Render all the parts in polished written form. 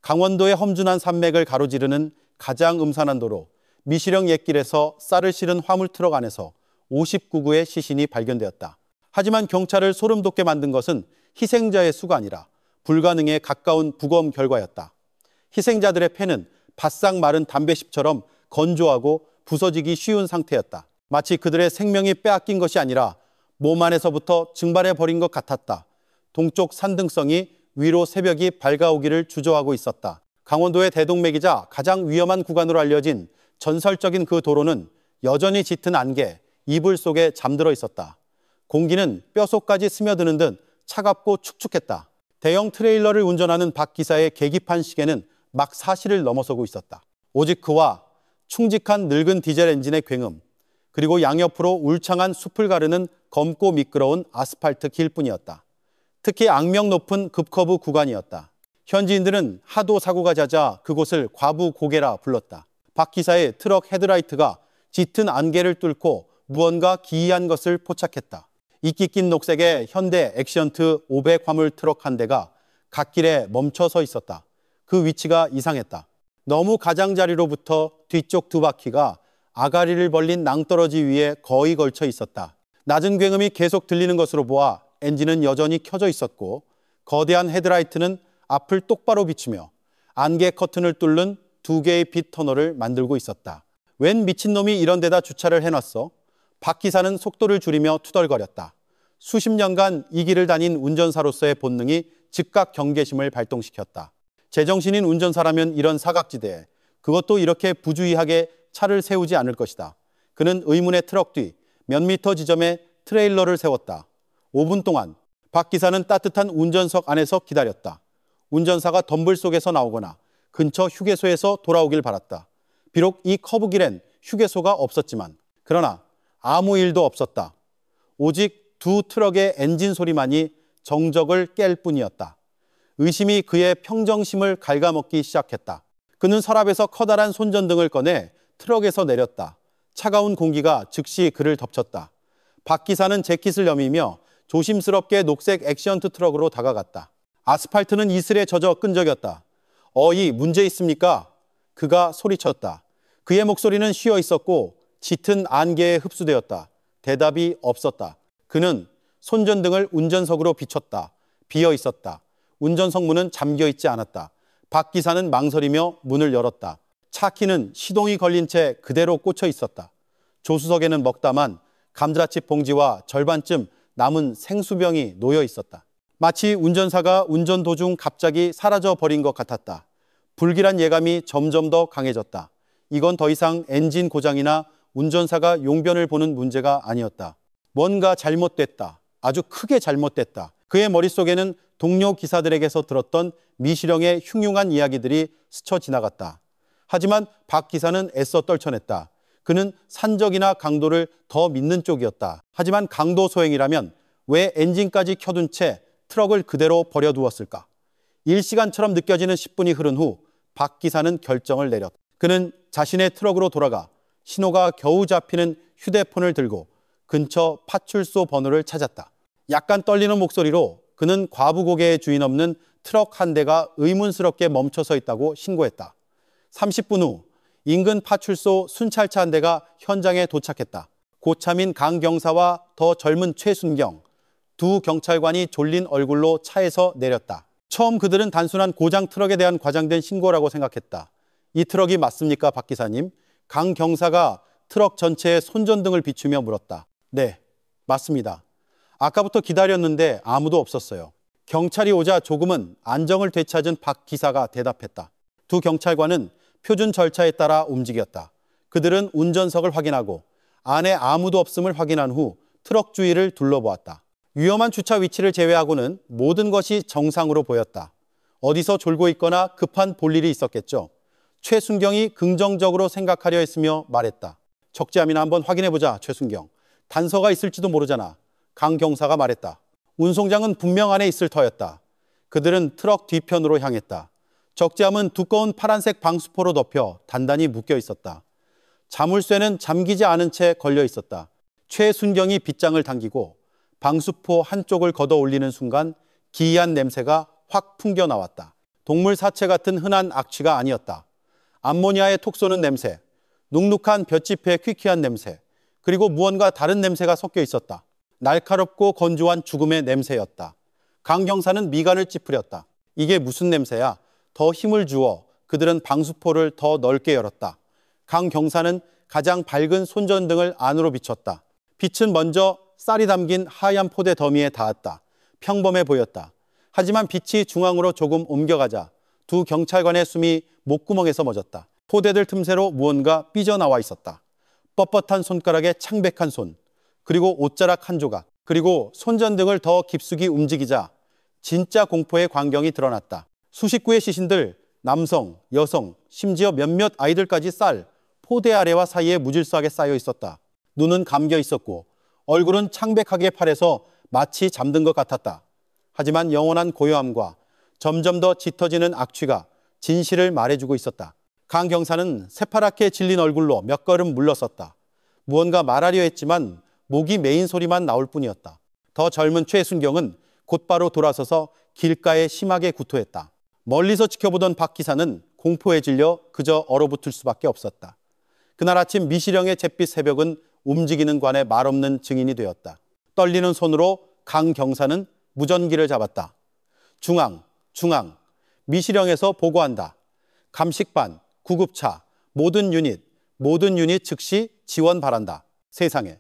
강원도의 험준한 산맥을 가로지르는 가장 음산한 도로 미시령 옛길에서 쌀을 실은 화물 트럭 안에서 59구의 시신이 발견되었다. 하지만 경찰을 소름 돋게 만든 것은 희생자의 수가 아니라 불가능에 가까운 부검 결과였다. 희생자들의 폐는 바싹 마른 담배잎처럼 건조하고 부서지기 쉬운 상태였다. 마치 그들의 생명이 빼앗긴 것이 아니라 몸 안에서부터 증발해버린 것 같았다. 동쪽 산등성이 위로 새벽이 밝아오기를 주저하고 있었다. 강원도의 대동맥이자 가장 위험한 구간으로 알려진 전설적인 그 도로는 여전히 짙은 안개, 이불 속에 잠들어 있었다. 공기는 뼛속까지 스며드는 듯 차갑고 축축했다. 대형 트레일러를 운전하는 박 기사의 계기판 시계는 막 4시를 넘어서고 있었다. 오직 그와 충직한 늙은 디젤 엔진의 굉음, 그리고 양옆으로 울창한 숲을 가르는 검고 미끄러운 아스팔트 길뿐이었다. 특히 악명 높은 급커브 구간이었다. 현지인들은 하도 사고가 잦아 그곳을 과부고개라 불렀다. 박 기사의 트럭 헤드라이트가 짙은 안개를 뚫고 무언가 기이한 것을 포착했다. 이끼 낀 녹색의 현대 액션트 500 화물 트럭 한 대가 갓길에 멈춰 서 있었다. 그 위치가 이상했다. 너무 가장자리로부터 뒤쪽 두 바퀴가 아가리를 벌린 낭떠러지 위에 거의 걸쳐 있었다. 낮은 굉음이 계속 들리는 것으로 보아 엔진은 여전히 켜져 있었고 거대한 헤드라이트는 앞을 똑바로 비추며 안개 커튼을 뚫는 두 개의 빛 터널을 만들고 있었다. 웬 미친놈이 이런 데다 주차를 해놨어? 박 기사는 속도를 줄이며 투덜거렸다. 수십 년간 이 길을 다닌 운전사로서의 본능이 즉각 경계심을 발동시켰다. 제정신인 운전사라면 이런 사각지대에, 그것도 이렇게 부주의하게 차를 세우지 않을 것이다. 그는 의문의 트럭 뒤 몇 미터 지점에 트레일러를 세웠다. 5분 동안 박 기사는 따뜻한 운전석 안에서 기다렸다. 운전사가 덤불 속에서 나오거나 근처 휴게소에서 돌아오길 바랐다. 비록 이 커브길엔 휴게소가 없었지만, 그러나 아무 일도 없었다. 오직 두 트럭의 엔진 소리만이 정적을 깰 뿐이었다. 의심이 그의 평정심을 갉아먹기 시작했다. 그는 서랍에서 커다란 손전등을 꺼내 트럭에서 내렸다. 차가운 공기가 즉시 그를 덮쳤다. 박 기사는 재킷을 여미며 조심스럽게 녹색 액션트 트럭으로 다가갔다. 아스팔트는 이슬에 젖어 끈적였다. 어이, 문제 있습니까? 그가 소리쳤다. 그의 목소리는 쉬어 있었고 짙은 안개에 흡수되었다. 대답이 없었다. 그는 손전등을 운전석으로 비췄다. 비어 있었다. 운전석 문은 잠겨 있지 않았다. 박 기사는 망설이며 문을 열었다. 차 키는 시동이 걸린 채 그대로 꽂혀 있었다. 조수석에는 먹다만 감자칩 봉지와 절반쯤 남은 생수병이 놓여 있었다. 마치 운전사가 운전 도중 갑자기 사라져 버린 것 같았다. 불길한 예감이 점점 더 강해졌다. 이건 더 이상 엔진 고장이나 운전사가 용변을 보는 문제가 아니었다. 뭔가 잘못됐다. 아주 크게 잘못됐다. 그의 머릿속에는 동료 기사들에게서 들었던 미시령의 흉흉한 이야기들이 스쳐 지나갔다. 하지만 박 기사는 애써 떨쳐냈다. 그는 산적이나 강도를 더 믿는 쪽이었다. 하지만 강도 소행이라면 왜 엔진까지 켜둔 채 트럭을 그대로 버려두었을까? 일시간처럼 느껴지는 10분이 흐른 후 박 기사는 결정을 내렸다. 그는 자신의 트럭으로 돌아가 신호가 겨우 잡히는 휴대폰을 들고 근처 파출소 번호를 찾았다. 약간 떨리는 목소리로 그는 과부고개의 주인 없는 트럭 한 대가 의문스럽게 멈춰 서 있다고 신고했다. 30분 후 인근 파출소 순찰차 한 대가 현장에 도착했다. 고참인 강 경사와 더 젊은 최순경, 두 경찰관이 졸린 얼굴로 차에서 내렸다. 처음 그들은 단순한 고장 트럭에 대한 과장된 신고라고 생각했다. 이 트럭이 맞습니까, 박 기사님? 강 경사가 트럭 전체에 손전등을 비추며 물었다. 네, 맞습니다. 아까부터 기다렸는데 아무도 없었어요. 경찰이 오자 조금은 안정을 되찾은 박 기사가 대답했다. 두 경찰관은 표준 절차에 따라 움직였다. 그들은 운전석을 확인하고 안에 아무도 없음을 확인한 후 트럭 주위를 둘러보았다. 위험한 주차 위치를 제외하고는 모든 것이 정상으로 보였다. 어디서 졸고 있거나 급한 볼일이 있었겠죠. 최순경이 긍정적으로 생각하려 했으며 말했다. 적재함이나 한번 확인해보자, 최순경. 단서가 있을지도 모르잖아. 강 경사가 말했다. 운송장은 분명 안에 있을 터였다. 그들은 트럭 뒤편으로 향했다. 적재함은 두꺼운 파란색 방수포로 덮여 단단히 묶여 있었다. 자물쇠는 잠기지 않은 채 걸려 있었다. 최순경이 빗장을 당기고 방수포 한쪽을 걷어 올리는 순간 기이한 냄새가 확 풍겨 나왔다. 동물 사체 같은 흔한 악취가 아니었다. 암모니아의 톡 쏘는 냄새, 눅눅한 볏짚의 퀴퀴한 냄새, 그리고 무언가 다른 냄새가 섞여 있었다. 날카롭고 건조한 죽음의 냄새였다. 강 경사는 미간을 찌푸렸다. 이게 무슨 냄새야? 더 힘을 주어 그들은 방수포를 더 넓게 열었다. 강 경사는 가장 밝은 손전등을 안으로 비췄다. 빛은 먼저 쌀이 담긴 하얀 포대 더미에 닿았다. 평범해 보였다. 하지만 빛이 중앙으로 조금 옮겨가자 두 경찰관의 숨이 목구멍에서 멎었다. 포대들 틈새로 무언가 삐져나와 있었다. 뻣뻣한 손가락에 창백한 손, 그리고 옷자락 한 조각, 그리고 손전등을 더 깊숙이 움직이자 진짜 공포의 광경이 드러났다. 수십 구의 시신들, 남성, 여성, 심지어 몇몇 아이들까지 쌀, 포대 아래와 사이에 무질서하게 쌓여 있었다. 눈은 감겨 있었고 얼굴은 창백하게 팔에서 마치 잠든 것 같았다. 하지만 영원한 고요함과 점점 더 짙어지는 악취가 진실을 말해주고 있었다. 강 경사는 새파랗게 질린 얼굴로 몇 걸음 물러섰다. 무언가 말하려 했지만 목이 메인 소리만 나올 뿐이었다. 더 젊은 최순경은 곧바로 돌아서서 길가에 심하게 구토했다. 멀리서 지켜보던 박 기사는 공포에 질려 그저 얼어붙을 수밖에 없었다. 그날 아침 미시령의 잿빛 새벽은 움직이는 관에 말없는 증인이 되었다. 떨리는 손으로 강 경사는 무전기를 잡았다. 중앙, 미시령에서 보고한다. 감식반, 구급차, 모든 유닛 즉시 지원 바란다. 세상에.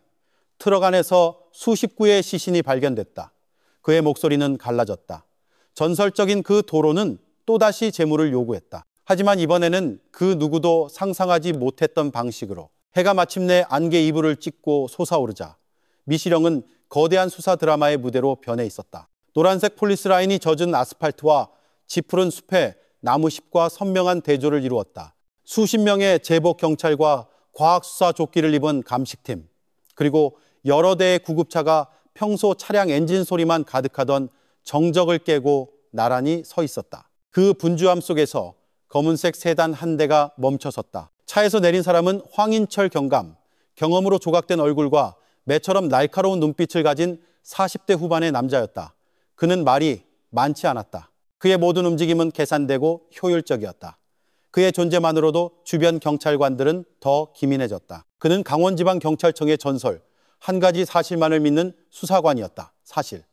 트럭 안에서 수십 구의 시신이 발견됐다. 그의 목소리는 갈라졌다. 전설적인 그 도로는 또다시 재물을 요구했다. 하지만 이번에는 그 누구도 상상하지 못했던 방식으로 해가 마침내 안개 이불을 찢고 솟아오르자 미시령은 거대한 수사 드라마의 무대로 변해 있었다. 노란색 폴리스 라인이 젖은 아스팔트와 지푸른 숲에 나무십과 선명한 대조를 이루었다. 수십 명의 제복 경찰과 과학수사 조끼를 입은 감식팀, 그리고 여러 대의 구급차가 평소 차량 엔진 소리만 가득하던 정적을 깨고 나란히 서 있었다. 그 분주함 속에서 검은색 세단 한 대가 멈춰섰다. 차에서 내린 사람은 황인철 경감, 경험으로 조각된 얼굴과 매처럼 날카로운 눈빛을 가진 40대 후반의 남자였다. 그는 말이 많지 않았다. 그의 모든 움직임은 계산되고 효율적이었다. 그의 존재만으로도 주변 경찰관들은 더 기민해졌다. 그는 강원지방경찰청의 전설, 한 가지 사실만을 믿는 수사관이었다. 사실.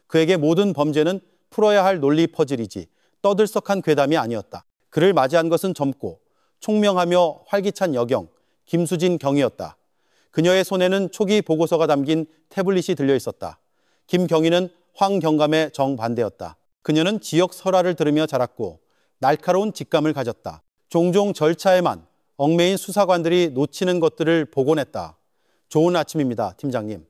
그에게 모든 범죄는 풀어야 할 논리 퍼즐이지 떠들썩한 괴담이 아니었다. 그를 맞이한 것은 젊고 총명하며 활기찬 여경, 김수진 경이었다. 그녀의 손에는 초기 보고서가 담긴 태블릿이 들려 있었다. 김경희는 황 경감의 정반대였다. 그녀는 지역 설화를 들으며 자랐고 날카로운 직감을 가졌다. 종종 절차에만 얽매인 수사관들이 놓치는 것들을 보곤 했다. 좋은 아침입니다, 팀장님.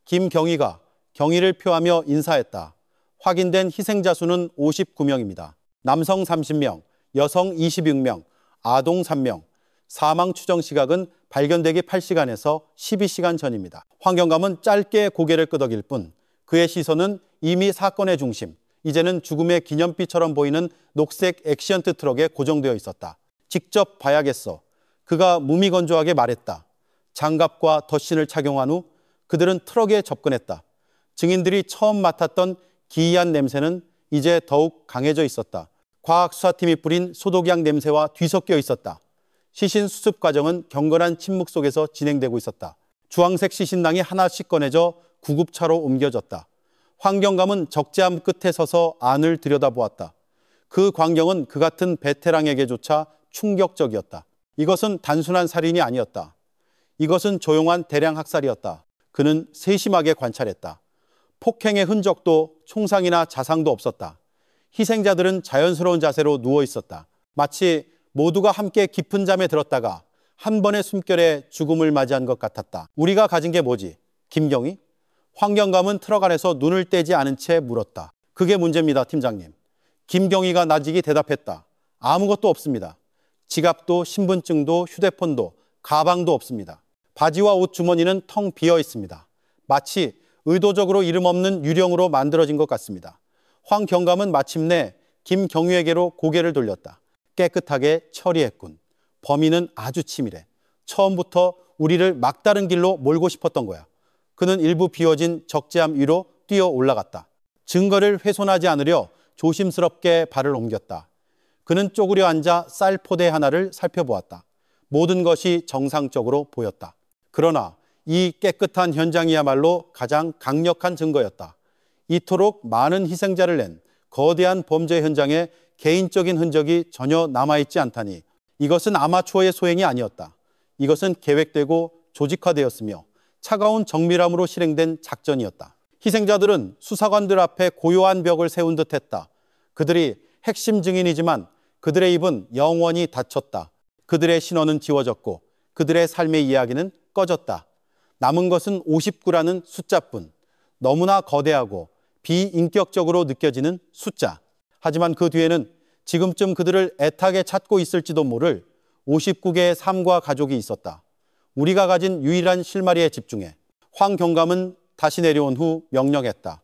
김경희가 경의를 표하며 인사했다. 확인된 희생자 수는 59명입니다. 남성 30명, 여성 26명, 아동 3명. 사망 추정 시각은 발견되기 8시간에서 12시간 전입니다. 황 경감은 짧게 고개를 끄덕일 뿐 그의 시선은 이미 사건의 중심, 이제는 죽음의 기념비처럼 보이는 녹색 액시언트 트럭에 고정되어 있었다. 직접 봐야겠어. 그가 무미건조하게 말했다. 장갑과 덧신을 착용한 후 그들은 트럭에 접근했다. 증인들이 처음 맡았던 기이한 냄새는 이제 더욱 강해져 있었다. 과학수사팀이 뿌린 소독약 냄새와 뒤섞여 있었다. 시신 수습 과정은 경건한 침묵 속에서 진행되고 있었다. 주황색 시신낭이 하나씩 꺼내져 구급차로 옮겨졌다. 황 경감은 적재함 끝에 서서 안을 들여다보았다. 그 광경은 그 같은 베테랑에게조차 충격적이었다. 이것은 단순한 살인이 아니었다. 이것은 조용한 대량 학살이었다. 그는 세심하게 관찰했다. 폭행의 흔적도 총상이나 자상도 없었다. 희생자들은 자연스러운 자세로 누워 있었다. 마치 모두가 함께 깊은 잠에 들었다가 한 번의 숨결에 죽음을 맞이한 것 같았다. 우리가 가진 게 뭐지? 김경희? 황 경감은 트럭 안에서 눈을 떼지 않은 채 물었다. 그게 문제입니다, 팀장님. 김경희가 나직이 대답했다. 아무것도 없습니다. 지갑도 신분증도 휴대폰도 가방도 없습니다. 바지와 옷 주머니는 텅 비어 있습니다. 마치 의도적으로 이름 없는 유령으로 만들어진 것 같습니다. 황 경감은 마침내 김경희에게로 고개를 돌렸다. 깨끗하게 처리했군. 범인은 아주 치밀해. 처음부터 우리를 막다른 길로 몰고 싶었던 거야. 그는 일부 비워진 적재함 위로 뛰어 올라갔다. 증거를 훼손하지 않으려 조심스럽게 발을 옮겼다. 그는 쪼그려 앉아 쌀 포대 하나를 살펴보았다. 모든 것이 정상적으로 보였다. 그러나 이 깨끗한 현장이야말로 가장 강력한 증거였다. 이토록 많은 희생자를 낸 거대한 범죄 현장에 개인적인 흔적이 전혀 남아있지 않다니 이것은 아마추어의 소행이 아니었다. 이것은 계획되고 조직화되었으며 차가운 정밀함으로 실행된 작전이었다. 희생자들은 수사관들 앞에 고요한 벽을 세운 듯했다. 그들이 핵심 증인이지만 그들의 입은 영원히 닫혔다. 그들의 신원은 지워졌고 그들의 삶의 이야기는 꺼졌다. 남은 것은 59라는 숫자뿐. 너무나 거대하고 비인격적으로 느껴지는 숫자. 하지만 그 뒤에는 지금쯤 그들을 애타게 찾고 있을지도 모를 59개의 삶과 가족이 있었다. 우리가 가진 유일한 실마리에 집중해. 황 경감은 다시 내려온 후 명령했다.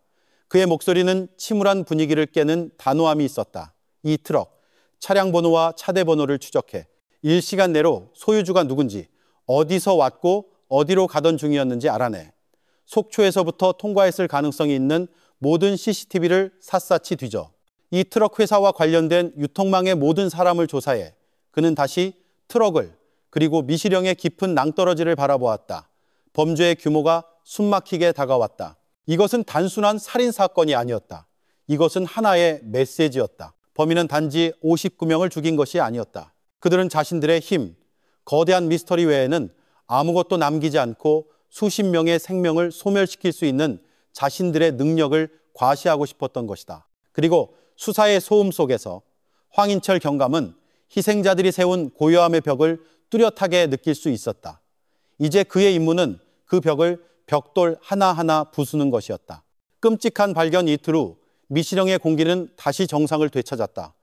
그의 목소리는 침울한 분위기를 깨는 단호함이 있었다. 이 트럭, 차량 번호와 차대 번호를 추적해 1시간 내로 소유주가 누군지, 어디서 왔고 어디로 가던 중이었는지 알아내. 속초에서부터 통과했을 가능성이 있는 모든 CCTV를 샅샅이 뒤져 이 트럭 회사와 관련된 유통망의 모든 사람을 조사해 그는 다시 트럭을 그리고 미시령의 깊은 낭떠러지를 바라보았다. 범죄의 규모가 숨막히게 다가왔다. 이것은 단순한 살인사건이 아니었다. 이것은 하나의 메시지였다. 범인은 단지 59명을 죽인 것이 아니었다. 그들은 자신들의 힘, 거대한 미스터리 외에는 아무것도 남기지 않고 수십 명의 생명을 소멸시킬 수 있는 자신들의 능력을 과시하고 싶었던 것이다. 그리고 수사의 소음 속에서 황인철 경감은 희생자들이 세운 고요함의 벽을 뚜렷하게 느낄 수 있었다. 이제 그의 임무는 그 벽을 벽돌 하나하나 부수는 것이었다. 끔찍한 발견 이틀 후 미시령의 공기는 다시 정상을 되찾았다.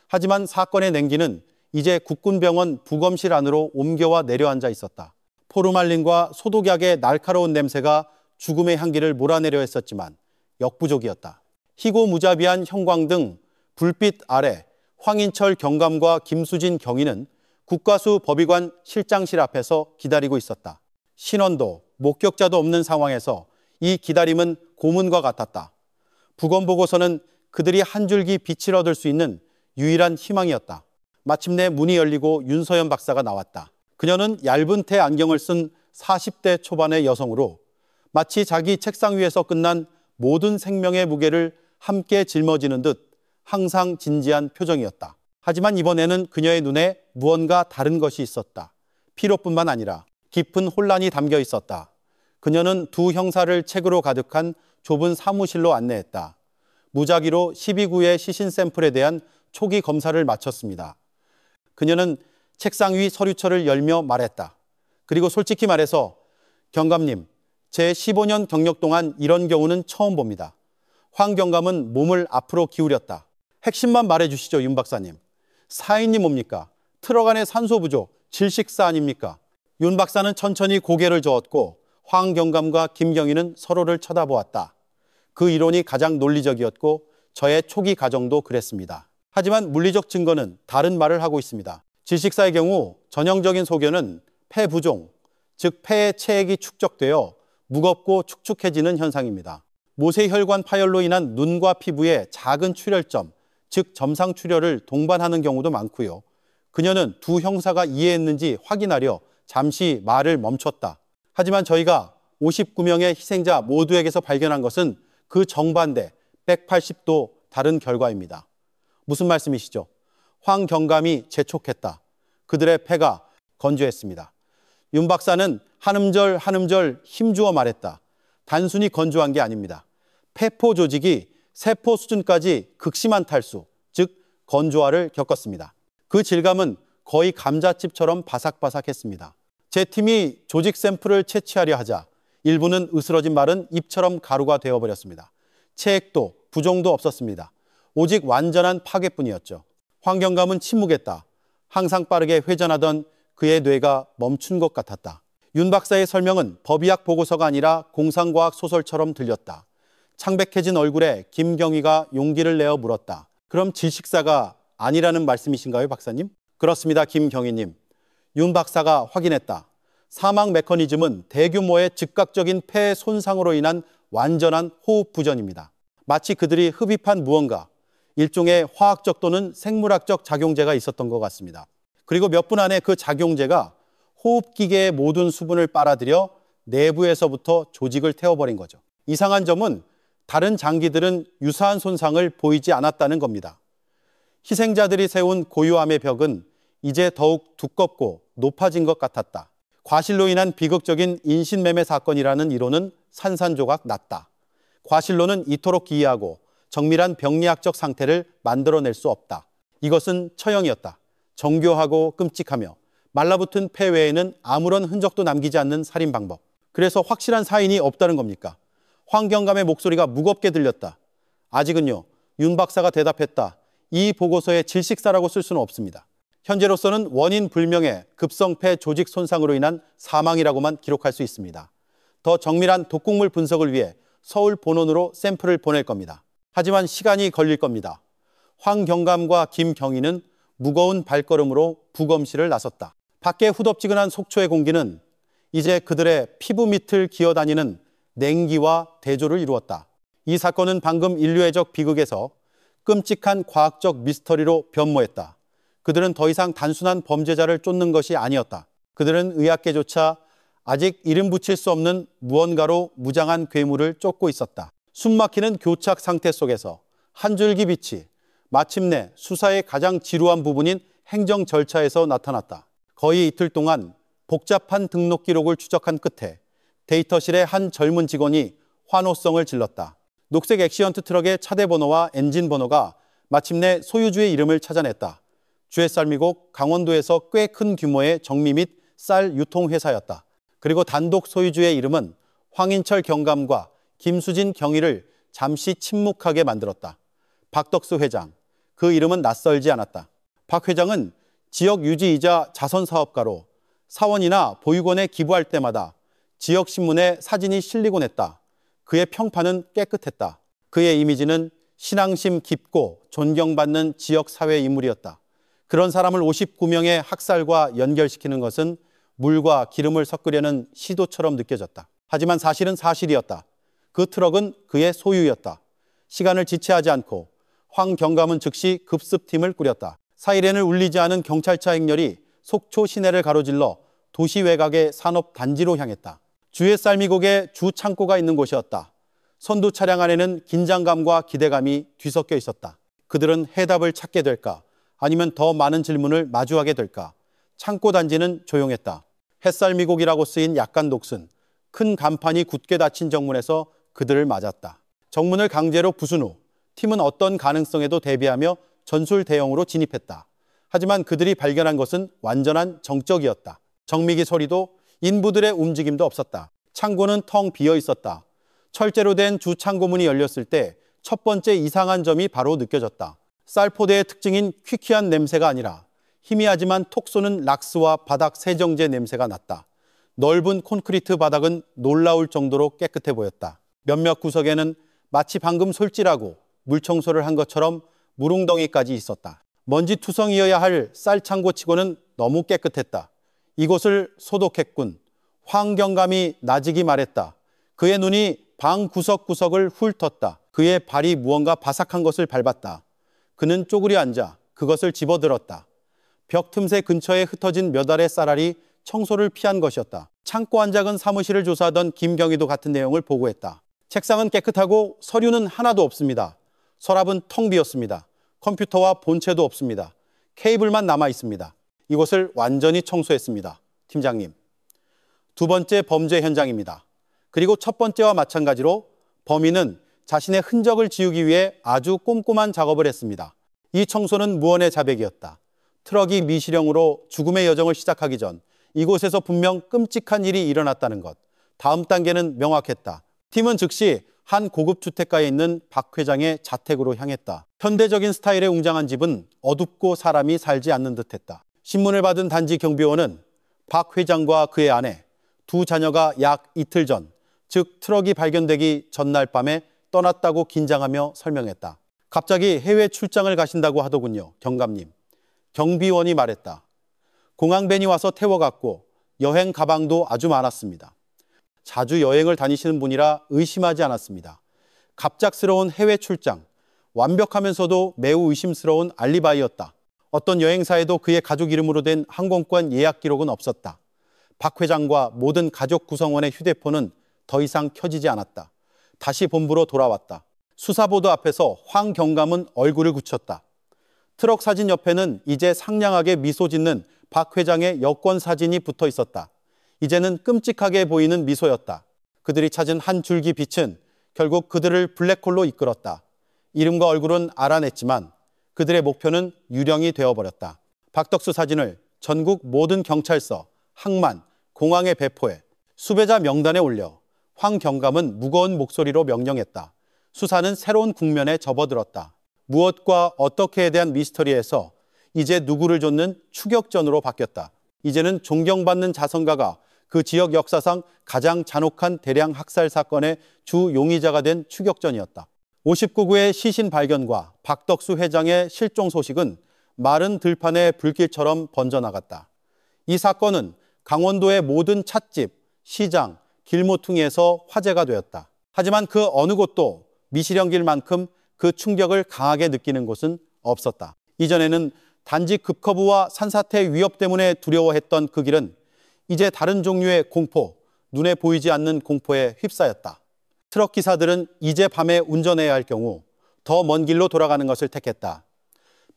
하지만 사건의 냉기는 이제 국군병원 부검실 안으로 옮겨와 내려앉아 있었다. 포르말린과 소독약의 날카로운 냄새가 죽음의 향기를 몰아내려 했었지만 역부족이었다. 희고 무자비한 형광 등 불빛 아래 황인철 경감과 김수진 경위는 국과수 법의관 실장실 앞에서 기다리고 있었다. 신원도 목격자도 없는 상황에서 이 기다림은 고문과 같았다. 부검 보고서는 그들이 한 줄기 빛을 얻을 수 있는 유일한 희망이었다. 마침내 문이 열리고 윤서연 박사가 나왔다. 그녀는 얇은 테 안경을 쓴 40대 초반의 여성으로 마치 자기 책상 위에서 끝난 모든 생명의 무게를 함께 짊어지는 듯 항상 진지한 표정이었다. 하지만 이번에는 그녀의 눈에 무언가 다른 것이 있었다. 피로뿐만 아니라 깊은 혼란이 담겨 있었다. 그녀는 두 형사를 책으로 가득한 좁은 사무실로 안내했다. 무작위로 12구의 시신 샘플에 대한 초기 검사를 마쳤습니다. 그녀는 책상 위 서류철을 열며 말했다. 그리고 솔직히 말해서 경감님, 제 15년 경력 동안 이런 경우는 처음 봅니다. 황 경감은 몸을 앞으로 기울였다. 핵심만 말해주시죠, 윤 박사님. 사인이 뭡니까? 트럭 안의 산소 부족, 질식사 아닙니까? 윤 박사는 천천히 고개를 저었고 황 경감과 김경희는 서로를 쳐다보았다. 그 이론이 가장 논리적이었고 저의 초기 가정도 그랬습니다. 하지만 물리적 증거는 다른 말을 하고 있습니다. 질식사의 경우 전형적인 소견은 폐 부종, 즉 폐의 체액이 축적되어 무겁고 축축해지는 현상입니다. 모세혈관 파열로 인한 눈과 피부에 작은 출혈점, 즉 점상 출혈을 동반하는 경우도 많고요. 그녀는 두 형사가 이해했는지 확인하려 잠시 말을 멈췄다. 하지만 저희가 59명의 희생자 모두에게서 발견한 것은 그 정반대 180도 다른 결과입니다. 무슨 말씀이시죠? 황 경감이 재촉했다. 그들의 폐가 건조했습니다. 윤 박사는 한음절 한음절 힘주어 말했다. 단순히 건조한 게 아닙니다. 폐포 조직이 세포 수준까지 극심한 탈수, 즉 건조화를 겪었습니다. 그 질감은 거의 감자칩처럼 바삭바삭했습니다. 제 팀이 조직 샘플을 채취하려 하자 일부는 으스러진 마른 잎처럼 가루가 되어버렸습니다. 체액도 부종도 없었습니다. 오직 완전한 파괴뿐이었죠. 황 경감은 침묵했다. 항상 빠르게 회전하던 그의 뇌가 멈춘 것 같았다. 윤 박사의 설명은 법의학 보고서가 아니라 공상과학 소설처럼 들렸다. 창백해진 얼굴에 김경희가 용기를 내어 물었다. 그럼 질식사가 아니라는 말씀이신가요, 박사님? 그렇습니다, 김경희님. 윤 박사가 확인했다. 사망 메커니즘은 대규모의 즉각적인 폐 손상으로 인한 완전한 호흡 부전입니다. 마치 그들이 흡입한 무언가, 일종의 화학적 또는 생물학적 작용제가 있었던 것 같습니다. 그리고 몇 분 안에 그 작용제가 호흡기계의 모든 수분을 빨아들여 내부에서부터 조직을 태워버린 거죠. 이상한 점은 다른 장기들은 유사한 손상을 보이지 않았다는 겁니다. 희생자들이 세운 고요함의 벽은 이제 더욱 두껍고 높아진 것 같았다. 과실로 인한 비극적인 인신매매 사건이라는 이론은 산산조각 났다. 과실로는 이토록 기이하고 정밀한 병리학적 상태를 만들어낼 수 없다. 이것은 처형이었다. 정교하고 끔찍하며 말라붙은 폐 외에는 아무런 흔적도 남기지 않는 살인 방법. 그래서 확실한 사인이 없다는 겁니까? 황경감의 목소리가 무겁게 들렸다. 아직은요. 윤 박사가 대답했다. 이 보고서에 질식사라고 쓸 수는 없습니다. 현재로서는 원인 불명의 급성폐 조직 손상으로 인한 사망이라고만 기록할 수 있습니다. 더 정밀한 독극물 분석을 위해 서울 본원으로 샘플을 보낼 겁니다. 하지만 시간이 걸릴 겁니다. 황경감과 김경희는 무거운 발걸음으로 부검실을 나섰다. 밖에 후덥지근한 속초의 공기는 이제 그들의 피부 밑을 기어다니는 냉기와 대조를 이루었다. 이 사건은 방금 인류애적 비극에서 끔찍한 과학적 미스터리로 변모했다. 그들은 더 이상 단순한 범죄자를 쫓는 것이 아니었다. 그들은 의학계조차 아직 이름 붙일 수 없는 무언가로 무장한 괴물을 쫓고 있었다. 숨막히는 교착 상태 속에서 한 줄기 빛이 마침내 수사의 가장 지루한 부분인 행정 절차에서 나타났다. 거의 이틀 동안 복잡한 등록 기록을 추적한 끝에 데이터실의 한 젊은 직원이 환호성을 질렀다. 녹색 엑시언트 트럭의 차대 번호와 엔진 번호가 마침내 소유주의 이름을 찾아냈다. 주햇쌀미곡 강원도에서 꽤 큰 규모의 정미 및 쌀 유통회사였다. 그리고 단독 소유주의 이름은 황인철 경감과 김수진 경위를 잠시 침묵하게 만들었다. 박덕수 회장, 그 이름은 낯설지 않았다. 박 회장은 지역 유지이자 자선사업가로 사원이나 보육원에 기부할 때마다 지역신문에 사진이 실리곤 했다. 그의 평판은 깨끗했다. 그의 이미지는 신앙심 깊고 존경받는 지역사회 인물이었다. 그런 사람을 59명의 학살과 연결시키는 것은 물과 기름을 섞으려는 시도처럼 느껴졌다. 하지만 사실은 사실이었다. 그 트럭은 그의 소유였다. 시간을 지체하지 않고 황경감은 즉시 급습팀을 꾸렸다. 사이렌을 울리지 않은 경찰차 행렬이 속초 시내를 가로질러 도시 외곽의 산업단지로 향했다. 주의 쌀미곡에 주 창고가 있는 곳이었다. 선두 차량 안에는 긴장감과 기대감이 뒤섞여 있었다. 그들은 해답을 찾게 될까? 아니면 더 많은 질문을 마주하게 될까? 창고 단지는 조용했다. 햇살미곡이라고 쓰인 약간 녹슨, 큰 간판이 굳게 닫힌 정문에서 그들을 맞았다. 정문을 강제로 부순 후 팀은 어떤 가능성에도 대비하며 전술 대응으로 진입했다. 하지만 그들이 발견한 것은 완전한 정적이었다. 정미기 소리도 인부들의 움직임도 없었다. 창고는 텅 비어 있었다. 철제로 된 주 창고문이 열렸을 때 첫 번째 이상한 점이 바로 느껴졌다. 쌀포대의 특징인 퀴퀴한 냄새가 아니라 희미하지만 톡 쏘는 락스와 바닥 세정제 냄새가 났다. 넓은 콘크리트 바닥은 놀라울 정도로 깨끗해 보였다. 몇몇 구석에는 마치 방금 솔질하고 물청소를 한 것처럼 물웅덩이까지 있었다. 먼지투성이어야 할 쌀창고치고는 너무 깨끗했다. 이곳을 소독했군. 황경감이 나직이 말했다. 그의 눈이 방 구석구석을 훑었다. 그의 발이 무언가 바삭한 것을 밟았다. 그는 쪼그려 앉아 그것을 집어들었다. 벽 틈새 근처에 흩어진 몇 알의 쌀알이 청소를 피한 것이었다. 창고 한 작은 사무실을 조사하던 김경희도 같은 내용을 보고했다. 책상은 깨끗하고 서류는 하나도 없습니다. 서랍은 텅 비었습니다. 컴퓨터와 본체도 없습니다. 케이블만 남아 있습니다. 이곳을 완전히 청소했습니다. 팀장님. 두 번째 범죄 현장입니다. 그리고 첫 번째와 마찬가지로 범인은 자신의 흔적을 지우기 위해 아주 꼼꼼한 작업을 했습니다. 이 청소는 무언의 자백이었다. 트럭이 미시령으로 죽음의 여정을 시작하기 전 이곳에서 분명 끔찍한 일이 일어났다는 것. 다음 단계는 명확했다. 팀은 즉시 한 고급 주택가에 있는 박 회장의 자택으로 향했다. 현대적인 스타일의 웅장한 집은 어둡고 사람이 살지 않는 듯했다. 신문을 받은 단지 경비원은 박 회장과 그의 아내, 두 자녀가 약 이틀 전, 즉 트럭이 발견되기 전날 밤에 떠났다고 긴장하며 설명했다. 갑자기 해외 출장을 가신다고 하더군요, 경감님. 경비원이 말했다. 공항밴이 와서 태워갔고 여행 가방도 아주 많았습니다. 자주 여행을 다니시는 분이라 의심하지 않았습니다. 갑작스러운 해외 출장, 완벽하면서도 매우 의심스러운 알리바이였다. 어떤 여행사에도 그의 가족 이름으로 된 항공권 예약 기록은 없었다. 박 회장과 모든 가족 구성원의 휴대폰은 더 이상 켜지지 않았다. 다시 본부로 돌아왔다. 수사보도 앞에서 황 경감은 얼굴을 굳혔다. 트럭 사진 옆에는 이제 상냥하게 미소 짓는 박 회장의 여권 사진이 붙어 있었다. 이제는 끔찍하게 보이는 미소였다. 그들이 찾은 한 줄기 빛은 결국 그들을 블랙홀로 이끌었다. 이름과 얼굴은 알아냈지만 그들의 목표는 유령이 되어버렸다. 박덕수 사진을 전국 모든 경찰서, 항만, 공항에 배포해 수배자 명단에 올려 황 경감은 무거운 목소리로 명령했다. 수사는 새로운 국면에 접어들었다. 무엇과 어떻게에 대한 미스터리에서 이제 누구를 쫓는 추격전으로 바뀌었다. 이제는 존경받는 자선가가 그 지역 역사상 가장 잔혹한 대량 학살 사건의 주 용의자가 된 추격전이었다. 59구의 시신 발견과 박덕수 회장의 실종 소식은 마른 들판의 불길처럼 번져나갔다. 이 사건은 강원도의 모든 찻집, 시장, 길모퉁이에서 화제가 되었다. 하지만 그 어느 곳도 미시령길만큼 그 충격을 강하게 느끼는 곳은 없었다. 이전에는 단지 급커브와 산사태 위협 때문에 두려워했던 그 길은 이제 다른 종류의 공포, 눈에 보이지 않는 공포에 휩싸였다. 트럭 기사들은 이제 밤에 운전해야 할 경우 더 먼 길로 돌아가는 것을 택했다.